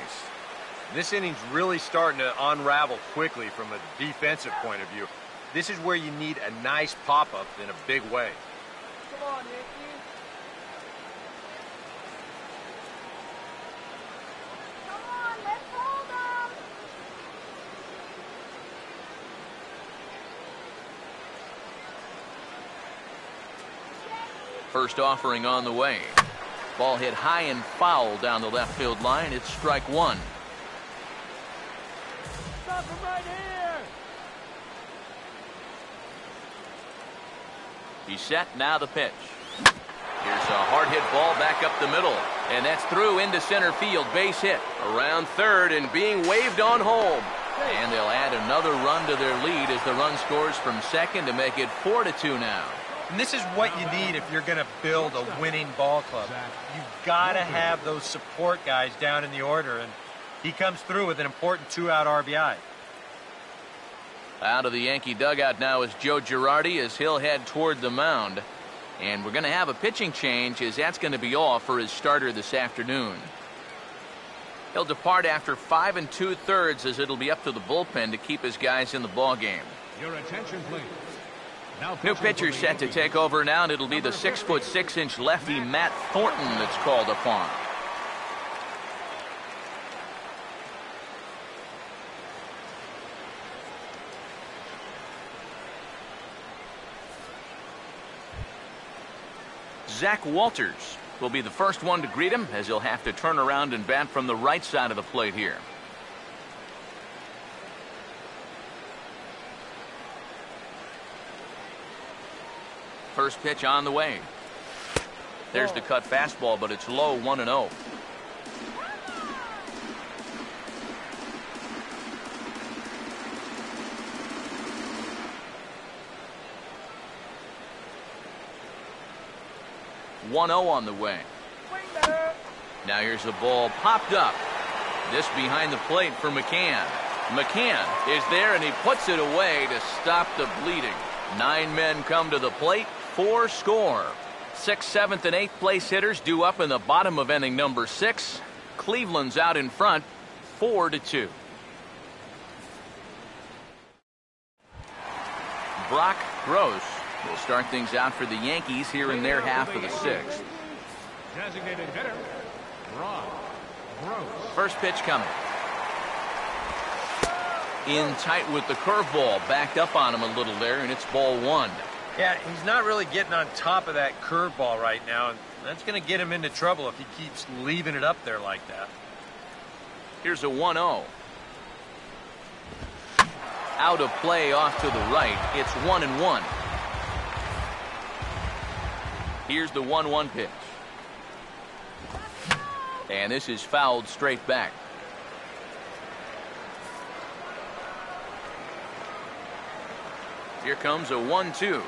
This inning's really starting to unravel quickly from a defensive point of view. This is where you need a nice pop-up in a big way. Come on, Yankees! Come on, let's hold them! First offering on the way. Ball hit high and foul down the left field line. It's strike 1. Stop him right here! He's set, now the pitch. Here's a hard hit ball back up the middle. And that's through into center field. Base hit. Around third and being waved on home. And they'll add another run to their lead as the run scores from second to make it 4-2 now. And this is what you need if you're going to build a winning ball club. You've got to have those support guys down in the order, and he comes through with an important 2-out RBI. Out of the Yankee dugout now is Joe Girardi as he'll head toward the mound. And we're going to have a pitching change as that's going to be all for his starter this afternoon. He'll depart after 5 2/3 as it'll be up to the bullpen to keep his guys in the ball game. Your attention, please. New pitcher set to take over now, and it'll be the 6'6" lefty Matt Thornton that's called upon. Zach Walters will be the first one to greet him as he'll have to turn around and bat from the right side of the plate here. First pitch on the way. There's the cut fastball, but it's low, 1-0. On the way. Now here's a ball popped up. This behind the plate for McCann. McCann is there and he puts it away to stop the bleeding. 9 men come to the plate, 4 score. 6th, 7th, and 8th place hitters due up in the bottom of inning number 6. Cleveland's out in front, 4-2. Brock Gross will start things out for the Yankees here in their half of the 6th. Designated hitter, Brock Gross. First pitch coming. In tight with the curveball, backed up on him a little there, and it's ball 1. Yeah, he's not really getting on top of that curveball right now, and that's going to get him into trouble if he keeps leaving it up there like that. Here's a 1-0. Out of play off to the right. It's 1-1. Here's the 1-1 pitch. And this is fouled straight back. Here comes a 1-2.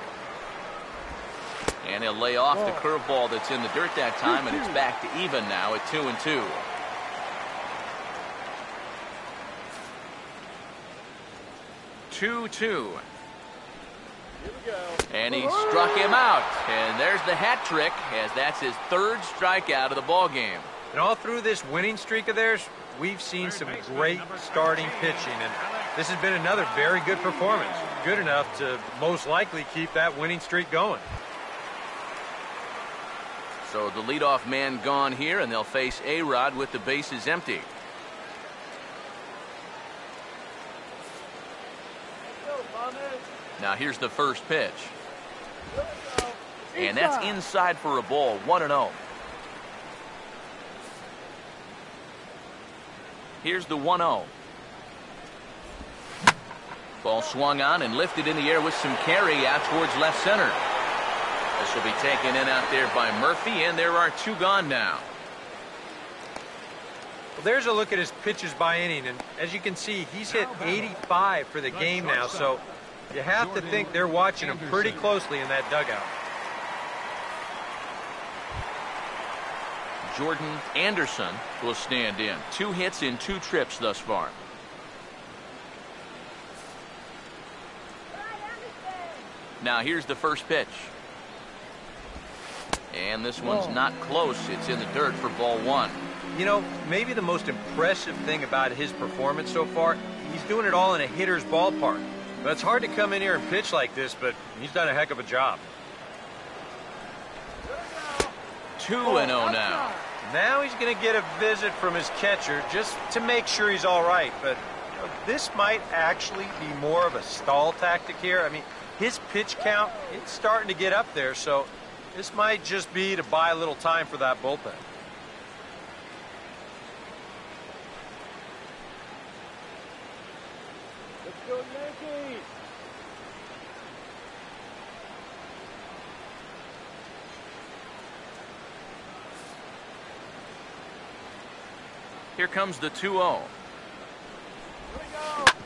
And he'll lay off the curveball that's in the dirt that time, and it's back to even now at 2-2. And he struck him out. And there's the hat trick, as that's his third strikeout of the ball game. And all through this winning streak of theirs, we've seen some great starting pitching, and this has been another very good performance. Good enough to most likely keep that winning streak going. So the leadoff man gone here, and they'll face A-Rod with the bases empty. Now here's the first pitch. And that's inside for a ball, 1-0. Here's the 1-0. Ball swung on and lifted in the air with some carry out towards left center. This will be taken in out there by Murphy, and there are two gone now. Well, there's a look at his pitches by inning, and as you can see, he's hit 85 for the game now, so you have to think they're watching him pretty closely in that dugout. Jordan Anderson will stand in. 2 hits in 2 trips thus far. Now here's the first pitch. And this one's not close. It's in the dirt for ball 1. You know, maybe the most impressive thing about his performance so far, he's doing it all in a hitter's ballpark. But it's hard to come in here and pitch like this, but he's done a heck of a job. 2-0 now. Now he's going to get a visit from his catcher just to make sure he's all right. But you know, this might actually be more of a stall tactic here. I mean, his pitch count, it's starting to get up there, so this might just be to buy a little time for that bullpen. Let's go, Yankees! Here comes the 2-0.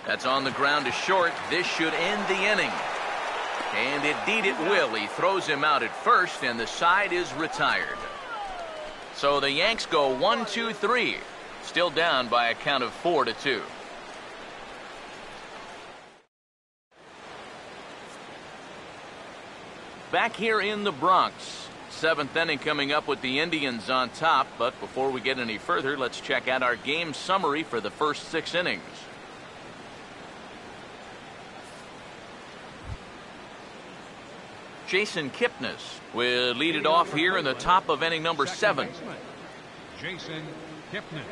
That's on the ground to short. This should end the inning. And indeed it will. He throws him out at first, and the side is retired. So the Yanks go 1-2-3. Still down by a count of 4-2. Back here in the Bronx. 7th inning coming up with the Indians on top. But before we get any further, let's check out our game summary for the first 6 innings. Jason Kipnis will lead it off here in the top of inning number 7. Jason Kipnis.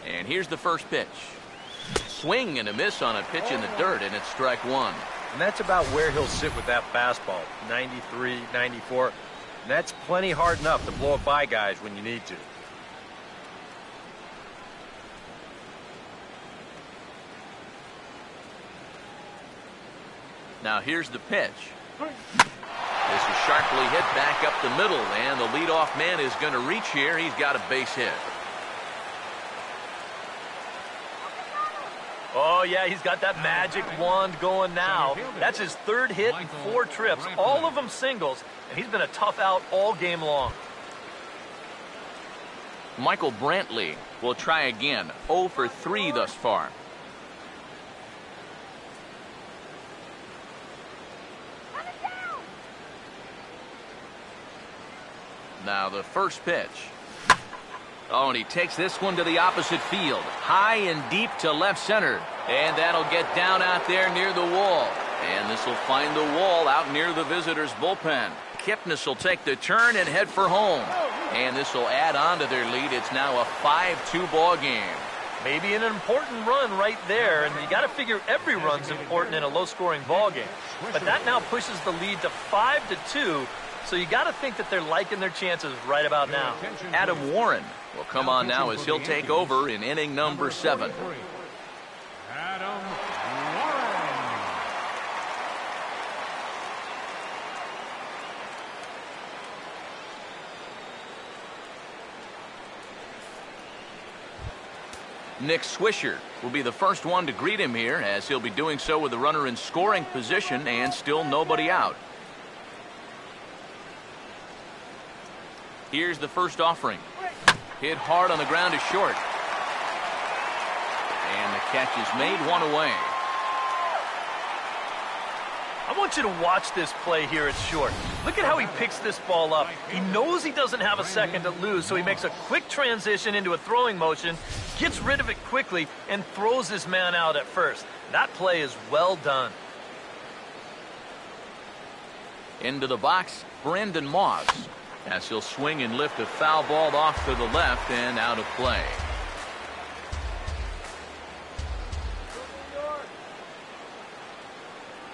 And here's the first pitch. Swing and a miss on a pitch in the dirt, and it's strike 1. And that's about where he'll sit with that fastball, 93, 94. And that's plenty hard enough to blow it by guys when you need to. Now here's the pitch. This is sharply hit back up the middle, and the leadoff man is going to reach here. He's got a base hit. Oh, yeah, he's got that magic wand going now. That's his 3rd hit in 4 trips, all of them singles, and he's been a tough out all game long. Michael Brantley will try again. 0 for 3 thus far. Now the first pitch. Oh, and he takes this one to the opposite field. High and deep to left center. And that'll get down out there near the wall. And this will find the wall out near the visitors' bullpen. Kipnis will take the turn and head for home. And this will add on to their lead. It's now a 5-2 ball game. Maybe an important run right there, and you got to figure every run's important in a low-scoring ball game. But that now pushes the lead to 5-2. So you got to think that they're liking their chances right about now. Adam Warren will come on now as he'll take over in inning number 7. Adam Warren. Nick Swisher will be the first one to greet him here, as he'll be doing so with the runner in scoring position and still nobody out. Here's the first offering. Hit hard on the ground to short. And the catch is made, one away. I want you to watch this play here at short. Look at how he picks this ball up. He knows he doesn't have a second to lose, so he makes a quick transition into a throwing motion, gets rid of it quickly, and throws his man out at first. That play is well done. Into the box, Brandon Moss, as he'll swing and lift a foul ball off to the left and out of play.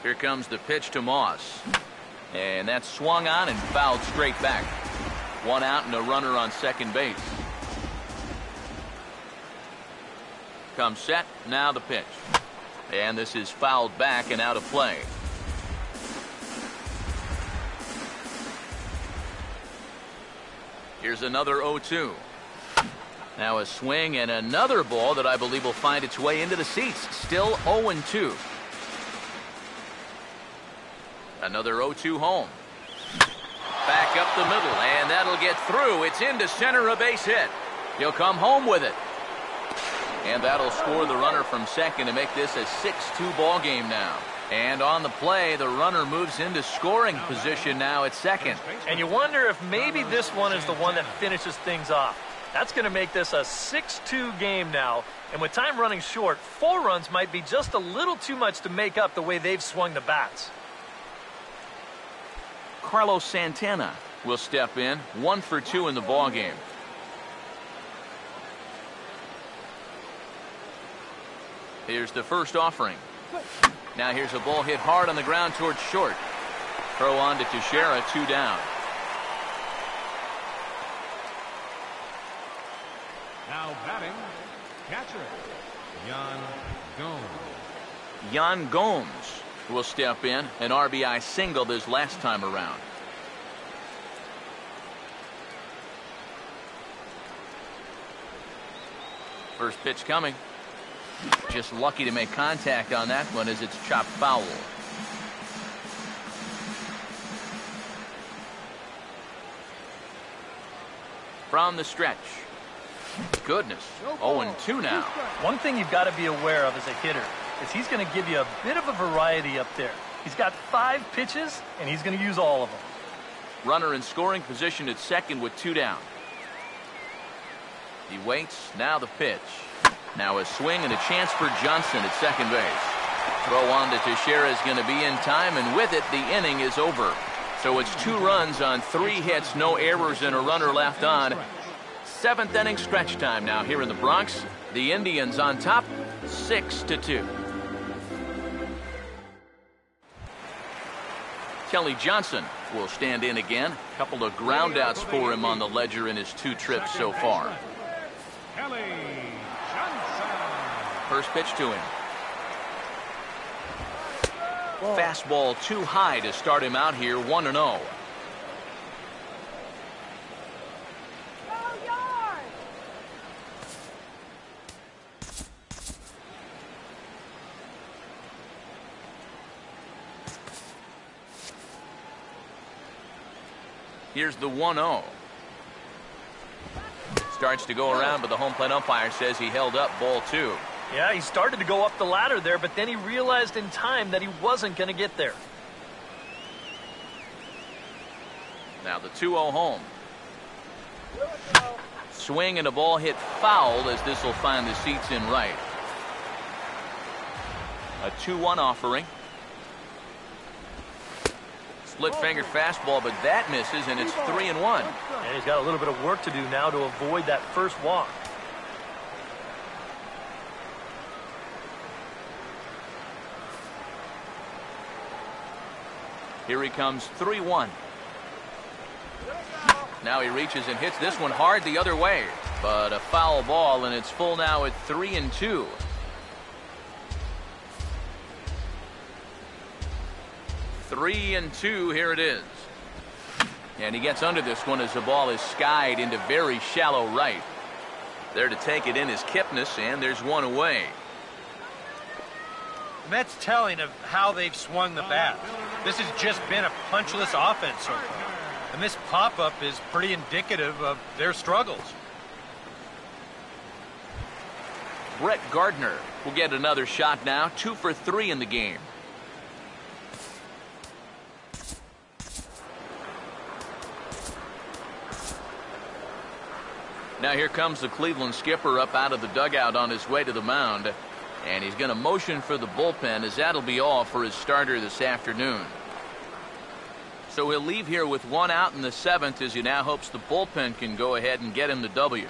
Here comes the pitch to Moss. And that's swung on and fouled straight back. One out and a runner on second base. Comes set, now the pitch. And this is fouled back and out of play. Here's another 0-2. Now a swing and another ball that I believe will find its way into the seats. Still 0-2. Another 0-2 home. Back up the middle, and that'll get through. It's into center, a base hit. He'll come home with it. And that'll score the runner from second to make this a 6-2 ball game now. And on the play, the runner moves into scoring position now at second. And you wonder if maybe this one is the one that finishes things off. That's going to make this a 6-2 game now. And with time running short, 4 runs might be just a little too much to make up the way they've swung the bats. Carlos Santana will step in, 1 for 2 in the ball game. Here's the first offering. Now here's a ball hit hard on the ground towards short. Throw on to Teixeira, 2 down. Now batting, catcher, Yan Gomes. Yan Gomes will step in, an RBI single this last time around. First pitch coming. Just lucky to make contact on that one as it's chopped foul. From the stretch. Goodness, 0-2 now. One thing you've got to be aware of as a hitter is he's going to give you a bit of a variety up there. He's got 5 pitches, and he's going to use all of them. Runner in scoring position at second with 2 down. He waits, now the pitch. Now a swing and a chance for Johnson at second base. Throw on to Teixeira is going to be in time, and with it, the inning is over. So it's 2 runs on 3 hits, no errors, and a runner left on. 7th inning stretch time now here in the Bronx. The Indians on top, 6-2. Kelly Johnson will stand in again. A couple of groundouts for him on the ledger in his 2 trips so far. Kelly Johnson. First pitch to him. Fastball too high to start him out here, 1-0. Here's the 1-0. Starts to go around, but the home plate umpire says he held up, ball 2. Yeah, he started to go up the ladder there, but then he realized in time that he wasn't going to get there. Now the 2-0 home. Swing and a ball hit foul as this will find the seats in right. A 2-1 offering. Split finger fastball, but that misses, and it's 3-1. And he's got a little bit of work to do now to avoid that first walk. Here he comes, 3-1. Now he reaches and hits this one hard the other way, but a foul ball, and it's full now at 3-2. Three and 2, here it is. And he gets under this one as the ball is skied into very shallow right. There to take it in is Kipnis, and there's one away. And that's telling of how they've swung the bat. This has just been a punchless offense so far. And this pop-up is pretty indicative of their struggles. Brett Gardner will get another shot now, 2 for 3 in the game. Now here comes the Cleveland skipper up out of the dugout on his way to the mound. And he's going to motion for the bullpen, as that'll be all for his starter this afternoon. So he'll leave here with 1 out in the 7th, as he now hopes the bullpen can go ahead and get him the W.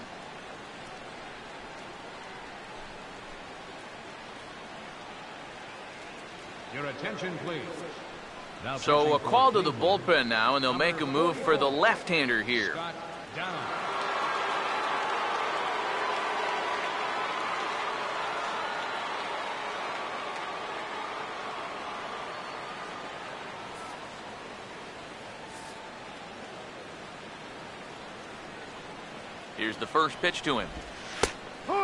Your attention, please. Now So a pitching call for to the Cleveland, bullpen now, and they'll make a move for the left-hander here. Scott Down. Here's the first pitch to him.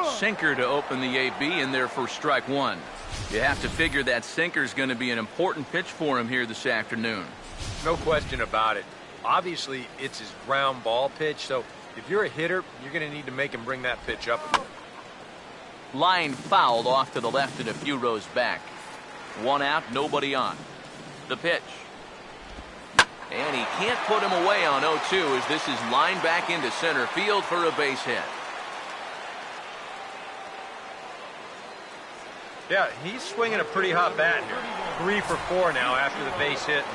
Sinker to open the AB, in there for strike 1. You have to figure that sinker's going to be an important pitch for him here this afternoon. No question about it. Obviously, it's his ground ball pitch, so if you're a hitter, you're going to need to make him bring that pitch up a bit. Line fouled off to the left and a few rows back. 1 out, nobody on. The pitch. And he can't put him away on 0-2, as this is lined back into center field for a base hit. Yeah, he's swinging a pretty hot bat here. 3 for 4 now after the base hit.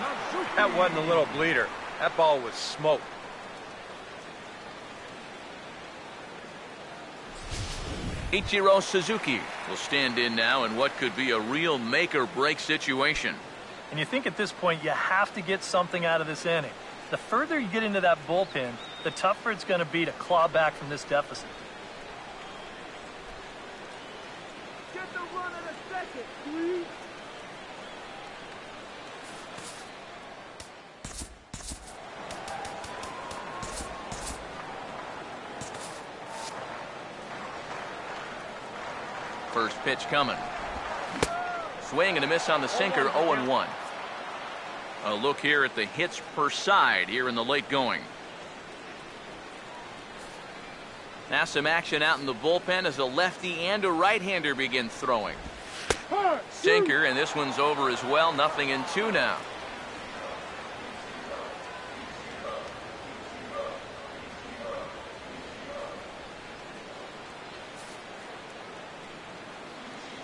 That wasn't a little bleeder. That ball was smoked. Ichiro Suzuki will stand in now in what could be a real make-or-break situation. And you think at this point you have to get something out of this inning. The further you get into that bullpen, the tougher it's going to be to claw back from this deficit. Get the run in a second, please. First pitch coming. Swing and a miss on the sinker, 0-1. A look here at the hits per side here in the late going. Now some action out in the bullpen as a lefty and a right-hander begin throwing. Sinker, and this one's over as well. 0-2 now.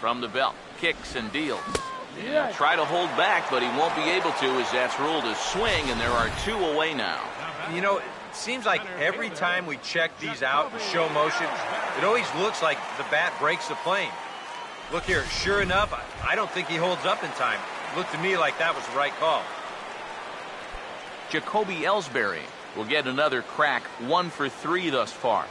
From the belt, kicks and deals. Yeah, try to hold back, but he won't be able to, as that's ruled a swing, and there are 2 away now. You know, it seems like every time we check these out in show motion, it always looks like the bat breaks the plane. Look here, sure enough, I don't think he holds up in time. It looked to me like that was the right call. Jacoby Ellsbury will get another crack, 1 for 3 thus far.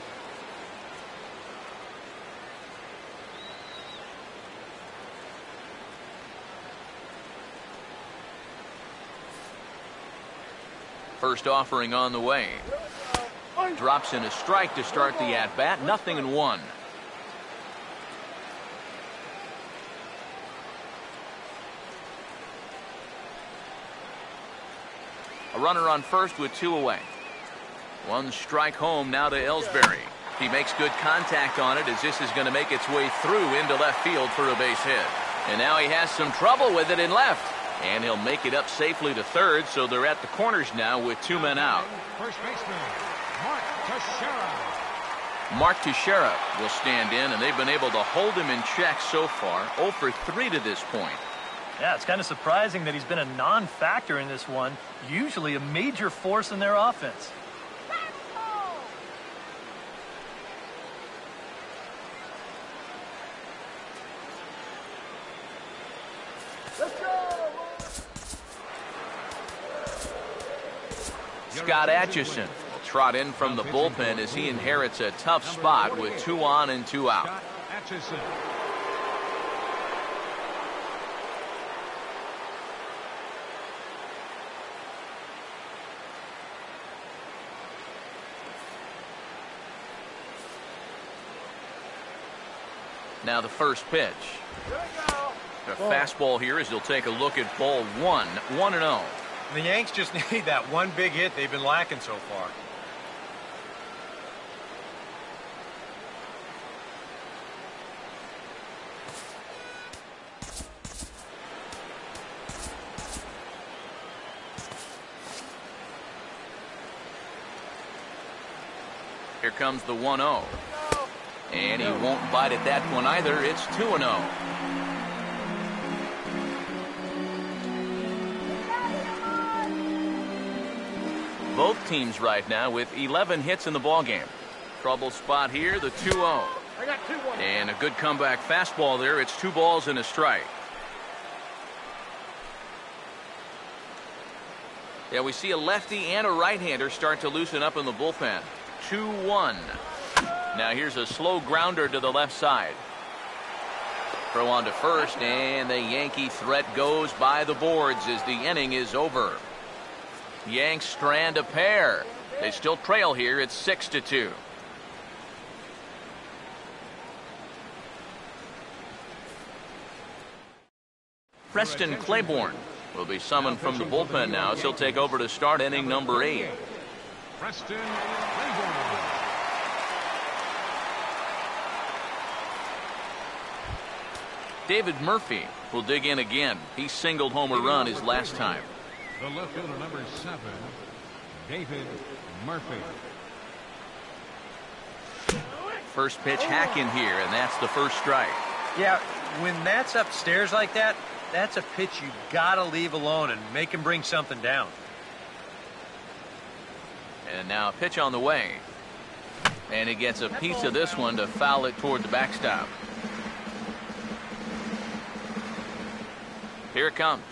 First offering on the way. Drops in a strike to start the at-bat. 0-1. A runner on first with 2 away. 1 strike home now to Ellsbury. He makes good contact on it, as this is going to make its way through into left field for a base hit. And now he has some trouble with it in left. And he'll make it up safely to third, so they're at the corners now with 2 men out. First baseman, Mark Teixeira. Mark Teixeira will stand in, and they've been able to hold him in check so far. 0 for 3 to this point. Yeah, it's kind of surprising that he's been a non-factor in this one. Usually a major force in their offense. Scott Atchison will trot in from the bullpen as he inherits a tough spot with 2 on and 2 out. Scott Atchison. Now the first pitch. A fastball here as he'll take a look at ball one. 1-0. The Yanks just need that one big hit they've been lacking so far. Here comes the 1-0. And he won't bite at that one either. It's 2-0. Both teams right now with 11 hits in the ballgame. Trouble spot here, the 2-0. And a good comeback fastball there. It's 2 balls and a strike. Yeah, we see a lefty and a right-hander start to loosen up in the bullpen. 2-1. Now here's a slow grounder to the left side. Throw on to first, and the Yankee threat goes by the boards as the inning is over. Yanks strand a pair. They still trail here. It's 6-2. Preston Claiborne will be summoned from the bullpen now as he'll take over to start inning number 8. Preston Claiborne. David Murphy will dig in again. He singled home a run his last time. The left fielder, number 7, David Murphy. First pitch hack in here, and that's the first strike. Yeah, when that's upstairs like that, that's a pitch you gotta leave alone and make him bring something down. And now a pitch on the way. And he gets a piece of this one to foul it toward the backstop. Here it comes.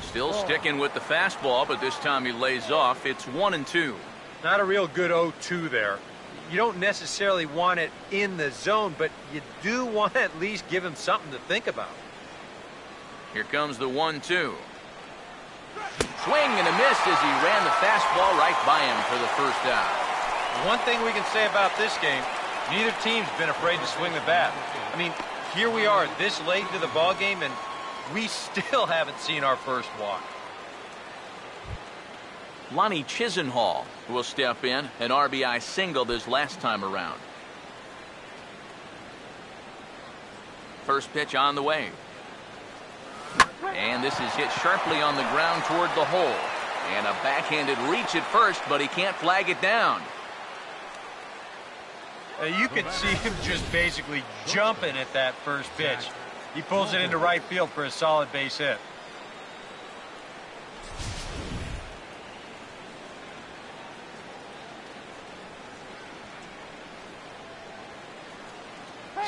Still sticking with the fastball, but this time he lays off. It's 1-2. Not a real good 0-2 there. You don't necessarily want it in the zone, but you do want to at least give him something to think about. Here comes the 1-2. Swing and a miss as he ran the fastball right by him for the first out. One thing we can say about this game, neither team's been afraid to swing the bat. I mean, here we are this late into the ball game, and we still haven't seen our first walk. Lonnie Chisenhall will step in, an RBI single this last time around. First pitch on the way. And this is hit sharply on the ground toward the hole. And a backhanded reach at first, but he can't flag it down. You could see him just basically jumping at that first pitch. He pulls it into right field for a solid base hit.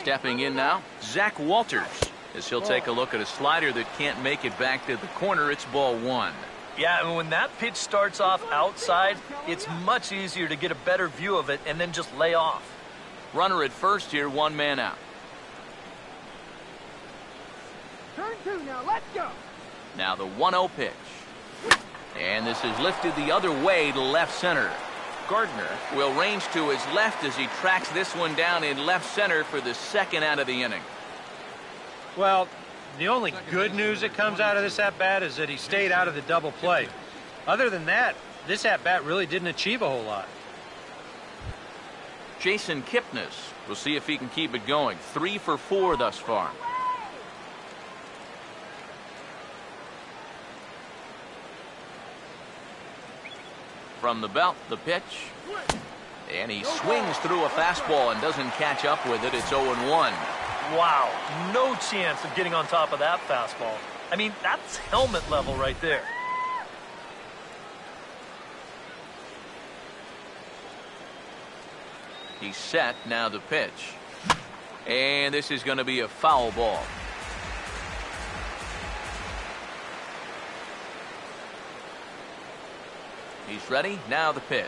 Stepping in now, Zach Walters, as he'll take a look at a slider that can't make it back to the corner. It's ball 1. Yeah, and when that pitch starts off outside, it's much easier to get a better view of it and then just lay off. Runner at first here, 1 man out. Turn 2 now, let's go. Now the 1-0 pitch. And this is lifted the other way to left center. Gardner will range to his left as he tracks this one down in left center for the second out of the inning. Well, the only good news that comes out of this at-bat is that he stayed out of the double play. Other than that, this at-bat really didn't achieve a whole lot. Jason Kipnis will see if he can keep it going. 3 for 4 thus far. From the belt, the pitch. And he swings through a fastball and doesn't catch up with it. It's 0-1. Wow, no chance of getting on top of that fastball. I mean, that's helmet level right there. He's set, now the pitch. And this is going to be a foul ball. He's ready, now the pitch.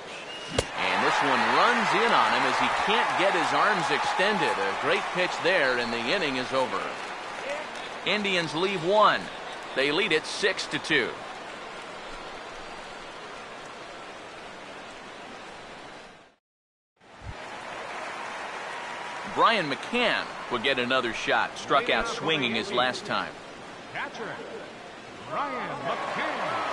And this one runs in on him as he can't get his arms extended. A great pitch there, and the inning is over. Indians leave 1. They lead it 6-2. Brian McCann will get another shot. Struck out swinging his last time. Catcher, Brian McCann.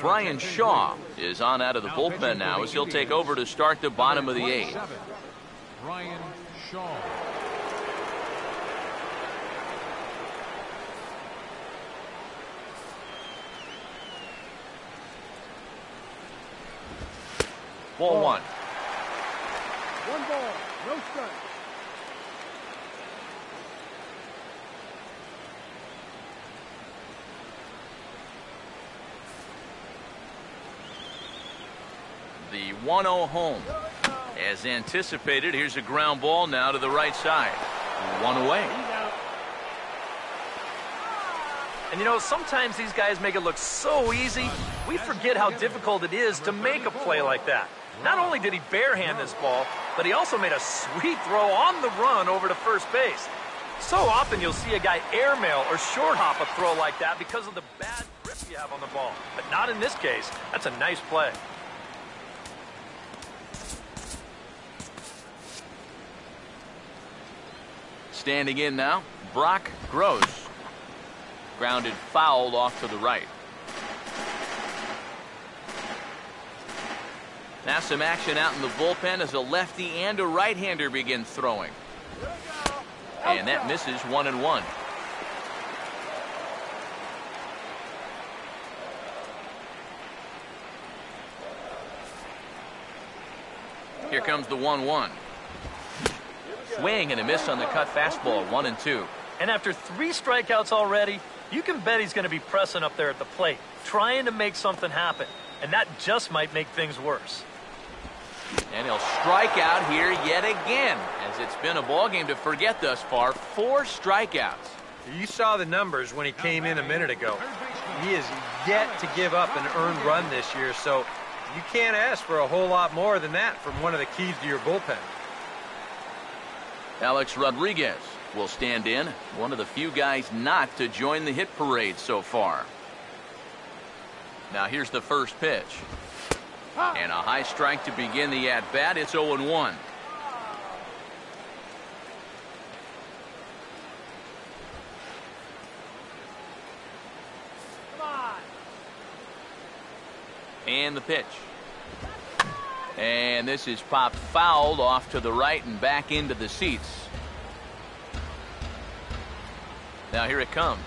Brian Shaw is on out of the bullpen now as he'll take over to start the bottom of the 8th. Brian Shaw. Ball 1. One ball, no strike. The 1-0 home. As anticipated, here's a ground ball now to the right side. One away. And you know, sometimes these guys make it look so easy, we forget how difficult it is to make a play like that. Not only did he barehand this ball, but he also made a sweet throw on the run over to first base. So often you'll see a guy airmail or short hop a throw like that because of the bad grip you have on the ball. But not in this case. That's a nice play. Standing in now, Brock Gross. Grounded foul off to the right. Now some action out in the bullpen as a lefty and a right-hander begin throwing. And that misses 1-1. Here comes the 1-1. Swing and a miss on the cut fastball, 1-2. And after 3 strikeouts already, you can bet he's going to be pressing up there at the plate, trying to make something happen. And that just might make things worse. And he'll strike out here yet again, as it's been a ball game to forget thus far. 4 strikeouts. You saw the numbers when he came in a minute ago. He is yet to give up an earned run this year, so you can't ask for a whole lot more than that from one of the keys to your bullpen. Alex Rodriguez will stand in, one of the few guys not to join the hit parade so far. Now here's the first pitch. And a high strike to begin the at-bat. It's 0-1. And the pitch. And this is popped fouled off to the right and back into the seats. Now here it comes.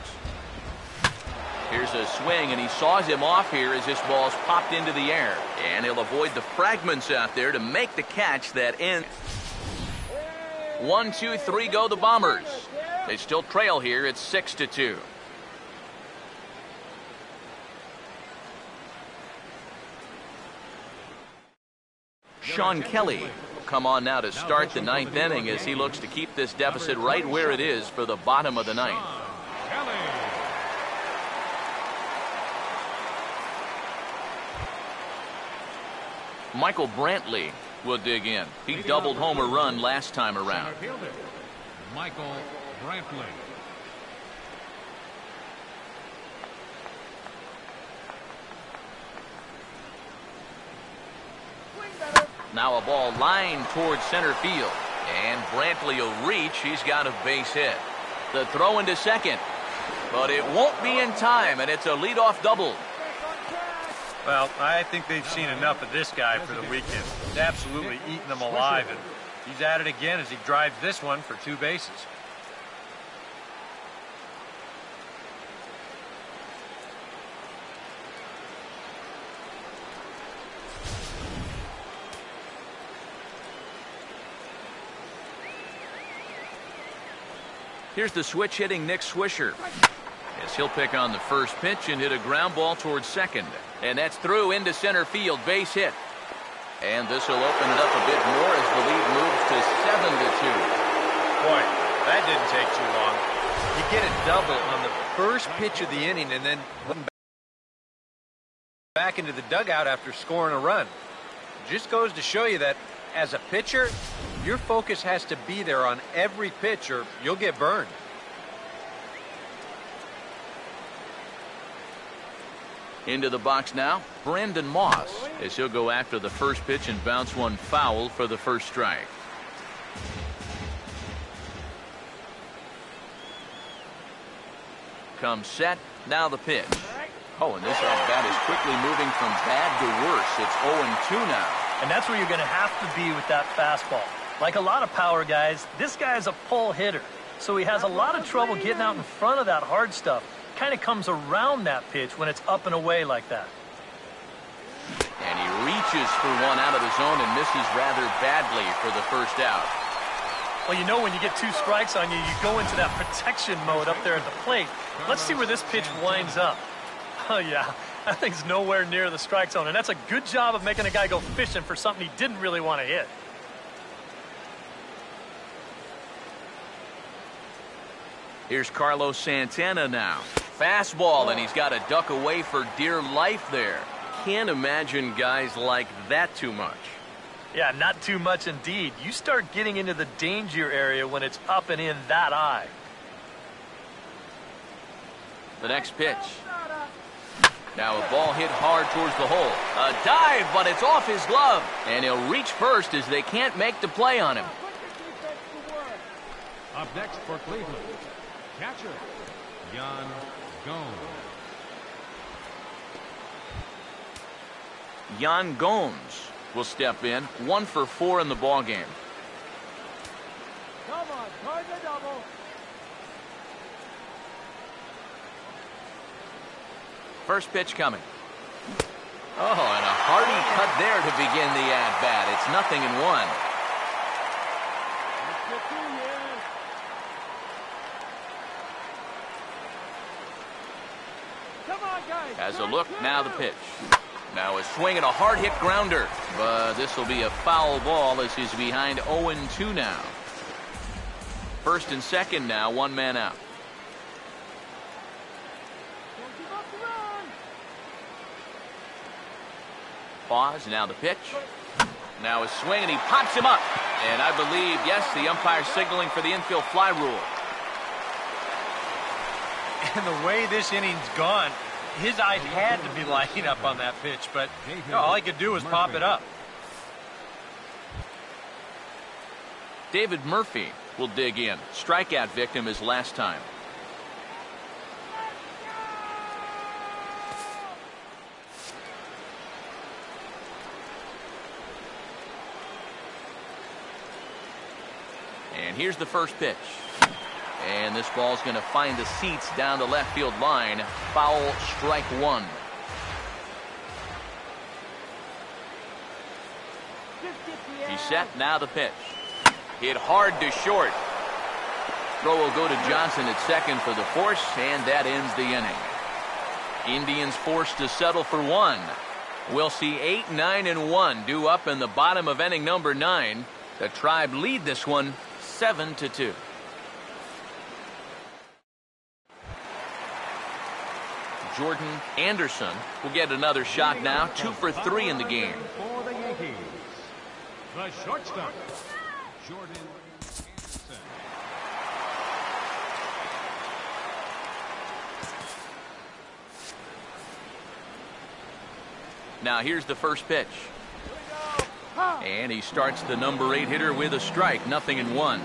Here's a swing, and he saws him off here as this ball's popped into the air. And he'll avoid the fragments out there to make the catch that ends. 1, 2, 3 go the Bombers. They still trail here. It's 6-2. Sean Kelly will come on now to start the 9th inning as he looks to keep this deficit right where it is for the bottom of the 9th. Michael Brantley will dig in. He doubled home a run last time around. Michael Brantley. Now a ball lined towards center field. And Brantley will reach. He's got a base hit. The throw into second. But it won't be in time, and it's a leadoff double. Well, I think they've seen enough of this guy for the weekend. He's absolutely eating them alive, and he's at it again as he drives this one for 2 bases. Here's the switch hitting Nick Swisher. As he'll pick on the first pitch and hit a ground ball towards second. And that's through into center field, base hit. And this will open it up a bit more as the lead moves to 7-2. Boy, that didn't take too long. You get a double on the first pitch of the inning and then back into the dugout after scoring a run. Just goes to show you that as a pitcher, your focus has to be there on every pitch or you'll get burned. Into the box now, Brandon Moss, as he'll go after the first pitch and bounce one foul for the first strike. Comes set, now the pitch. Oh, and this at-bat is quickly moving from bad to worse. It's 0-2 now. And that's where you're going to have to be with that fastball. Like a lot of power guys, this guy's a pull hitter. So he has a lot of trouble getting out in front of that hard stuff. Kind of comes around that pitch when it's up and away like that. And he reaches for one out of the zone and misses rather badly for the first out. Well, you know when you get 2 strikes on you, you go into that protection mode up there at the plate. Let's see where this pitch winds up. Oh, yeah, that thing's nowhere near the strike zone, and that's a good job of making a guy go fishing for something he didn't really want to hit. Here's Carlos Santana now. Fastball, and he's got to duck away for dear life there. Can't imagine guys like that too much. Yeah, not too much indeed. You start getting into the danger area when it's up and in that eye. The next pitch. Now a ball hit hard towards the hole. A dive, but it's off his glove. And he'll reach first as they can't make the play on him. Up next for Cleveland, catcher, Yan Gomes. Yan Gomes will step in. 1 for 4 in the ball game. Come on, try the double. First pitch coming. Oh, and a hearty cut there to begin the at-bat. It's 0-1. Let's get through here. Come on, guys. Has a look, now the pitch. Now a swing and a hard-hit grounder. But this will be a foul ball as he's behind 0-2 now. First and second now, 1 man out. Don't give up the run. Pause, now the pitch. Now a swing, and he pops him up. And I believe, yes, the umpire signaling for the infield fly rule. And the way this inning's gone, his eyes had to be lighting up on that pitch, but all he could do was pop it up. David Murphy will dig in. Strikeout victim his last time. And here's the first pitch. And this ball's going to find the seats down the left field line. Foul, strike 1. He's set, now the pitch. Hit hard to short. Throw will go to Johnson at second for the force, and that ends the inning. Indians forced to settle for 1. We'll see 8, 9, and 1 due up in the bottom of inning number 9. The Tribe lead this one 7-2. Jordan Anderson will get another shot now. 2 for 3 in the game. For the Yankees, the shortstop, Jordan Anderson. Now here's the first pitch. And he starts the number 8 hitter with a strike. 0-1.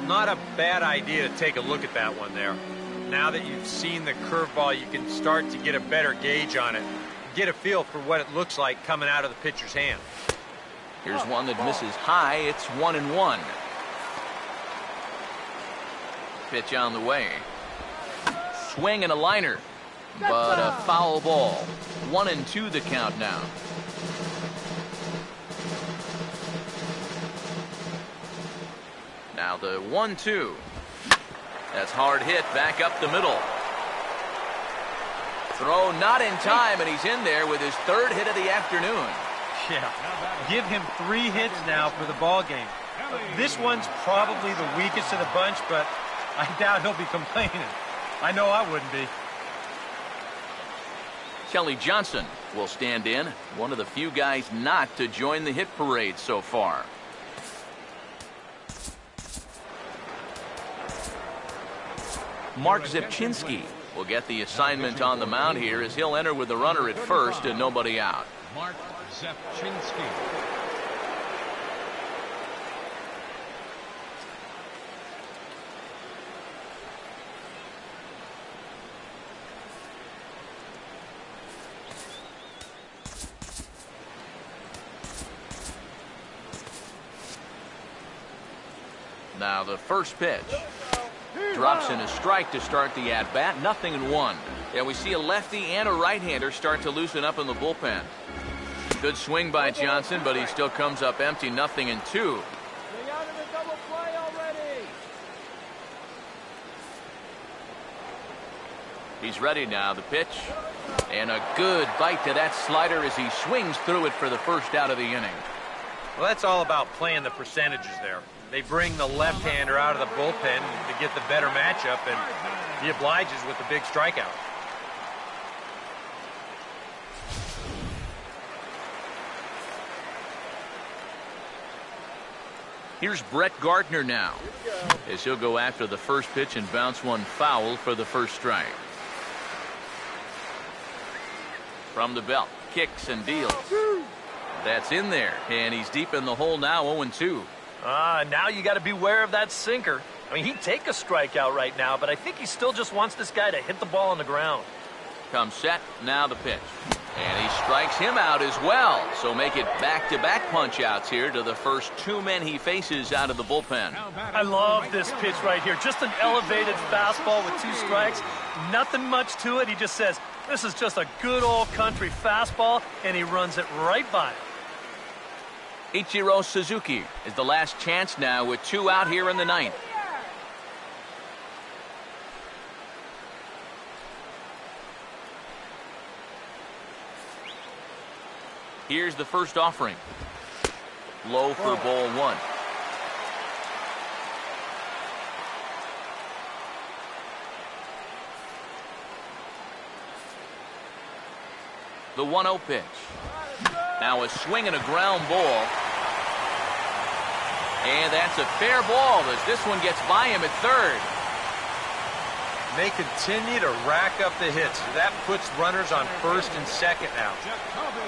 Not a bad idea to take a look at that one there. Now that you've seen the curveball, you can start to get a better gauge on it. Get a feel for what it looks like coming out of the pitcher's hand. Here's one that misses high. It's 1-1. Pitch on the way. Swing and a liner. But a foul ball. 1-2 the count now. Now the 1-2. That's hard hit back up the middle. Throw not in time, and he's in there with his 3rd hit of the afternoon. Yeah, give him 3 hits now for the ball game. This one's probably the weakest of the bunch, but I doubt he'll be complaining. I know I wouldn't be. Kelly Johnson will stand in. One of the few guys not to join the hit parade so far. Mark Zepchinski will get the assignment on the mound here as he'll enter with the runner at first and nobody out. Mark Zepchinski. Now the first pitch. Drops in a strike to start the at-bat. 0-1. Yeah, we see a lefty and a right-hander start to loosen up in the bullpen. Good swing by Johnson, but he still comes up empty. 0-2. He's ready now. The pitch. And a good bite to that slider as he swings through it for the first out of the inning. Well, that's all about playing the percentages there. They bring the left-hander out of the bullpen to get the better matchup, and he obliges with the big strikeout. Here's Brett Gardner now, as he'll go after the first pitch and bounce one foul for the first strike. From the belt, kicks and deals. That's in there, and he's deep in the hole now. 0-2. Now you got to beware of that sinker. I mean, he'd take a strikeout right now, but I think he still just wants this guy to hit the ball on the ground. Comes set, now the pitch. And he strikes him out as well. So make it back-to-back punch-outs here to the first two men he faces out of the bullpen. I love this pitch right here. Just an elevated fastball with 2 strikes. Nothing much to it. He just says, this is just a good old country fastball, and he runs it right by him. Ichiro Suzuki is the last chance now with 2 out here in the 9th. Here's the first offering. Low for ball 1. The 1-0 pitch. Now a swing and a ground ball. And that's a fair ball as this one gets by him at third. They continue to rack up the hits. That puts runners on first and second now.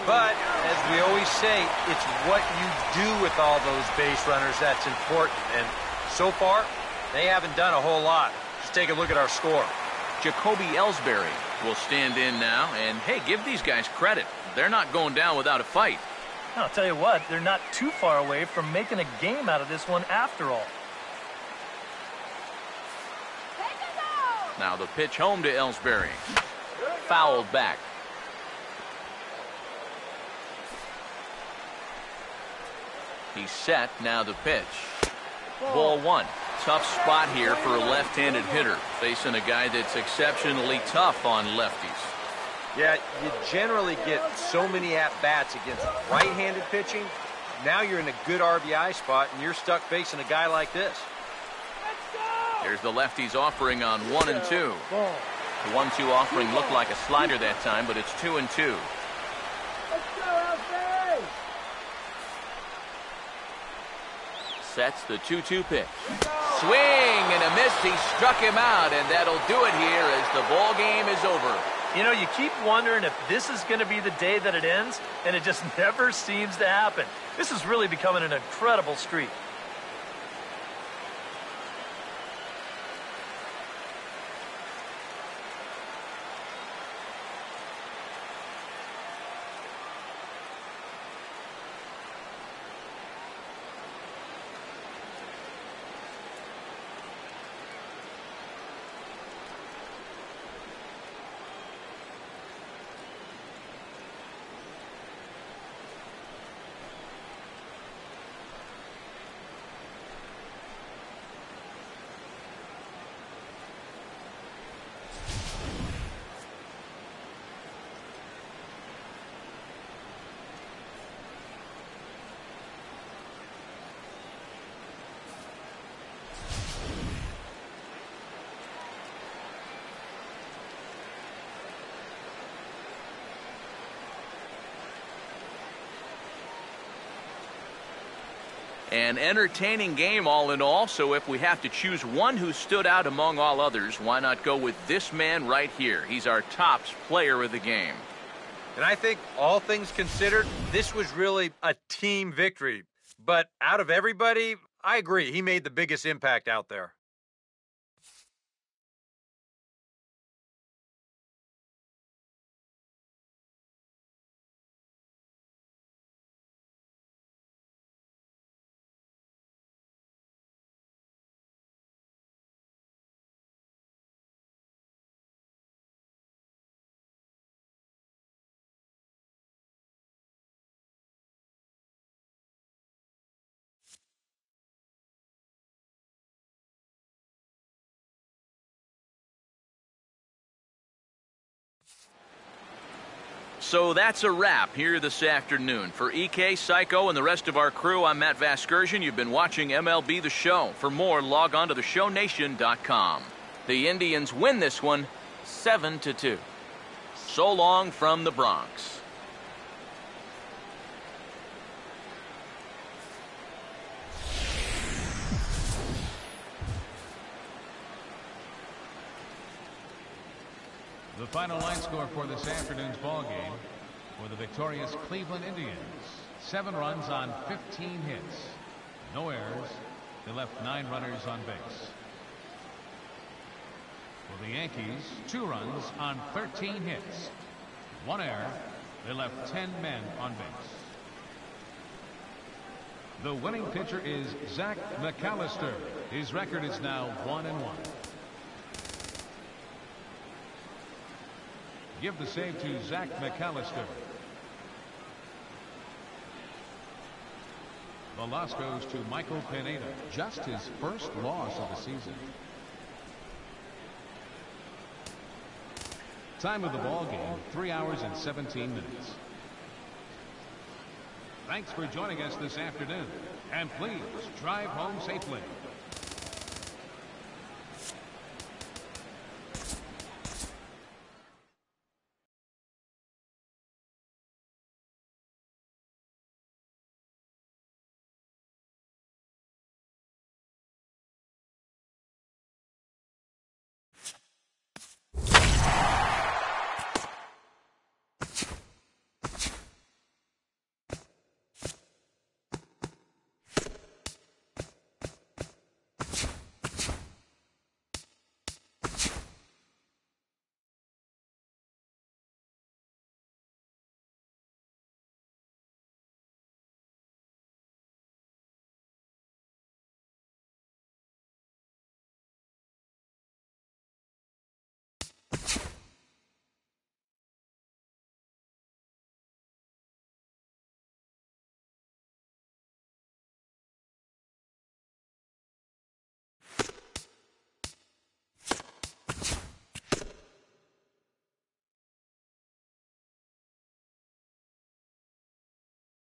But, as we always say, it's what you do with all those base runners that's important. And so far, they haven't done a whole lot. Just take a look at our score. Jacoby Ellsbury will stand in now. And, hey, give these guys credit. They're not going down without a fight. I'll tell you what, they're not too far away from making a game out of this one after all. Now the pitch home to Ellsbury. Fouled back. He's set. Now the pitch. Ball 1. Tough spot here for a left-handed hitter, facing a guy that's exceptionally tough on lefties. Yeah, you generally get so many at-bats against right-handed pitching. Now you're in a good RBI spot, and you're stuck facing a guy like this. There's the lefty's offering on 1 and 2. The 1-2 offering looked like a slider that time, but it's 2 and 2. Sets the 2-2 pitch. Swing and a miss. He struck him out, and that'll do it here as the ball game is over. You know, you keep wondering if this is going to be the day that it ends, and it just never seems to happen. This is really becoming an incredible streak. An entertaining game all in all, so if we have to choose one who stood out among all others, why not go with this man right here? He's our tops player of the game. And I think all things considered, this was really a team victory. But out of everybody, I agree, he made the biggest impact out there. So that's a wrap here this afternoon. For EK, Psycho, and the rest of our crew, I'm Matt Vasgersian. You've been watching MLB The Show. For more, log on to theshownation.com. The Indians win this one 7-2. So long from the Bronx. The final line score for this afternoon's ball game for the victorious Cleveland Indians. 7 runs on 15 hits. No errors. They left 9 runners on base. For the Yankees, 2 runs on 13 hits. 1 error. They left 10 men on base. The winning pitcher is Zach McAllister. His record is now 1-1. Give the save to Zach McAllister. The loss goes to Michael Pineda. Just his first loss of the season. Time of the ball game, 3 hours and 17 minutes. Thanks for joining us this afternoon. And please drive home safely.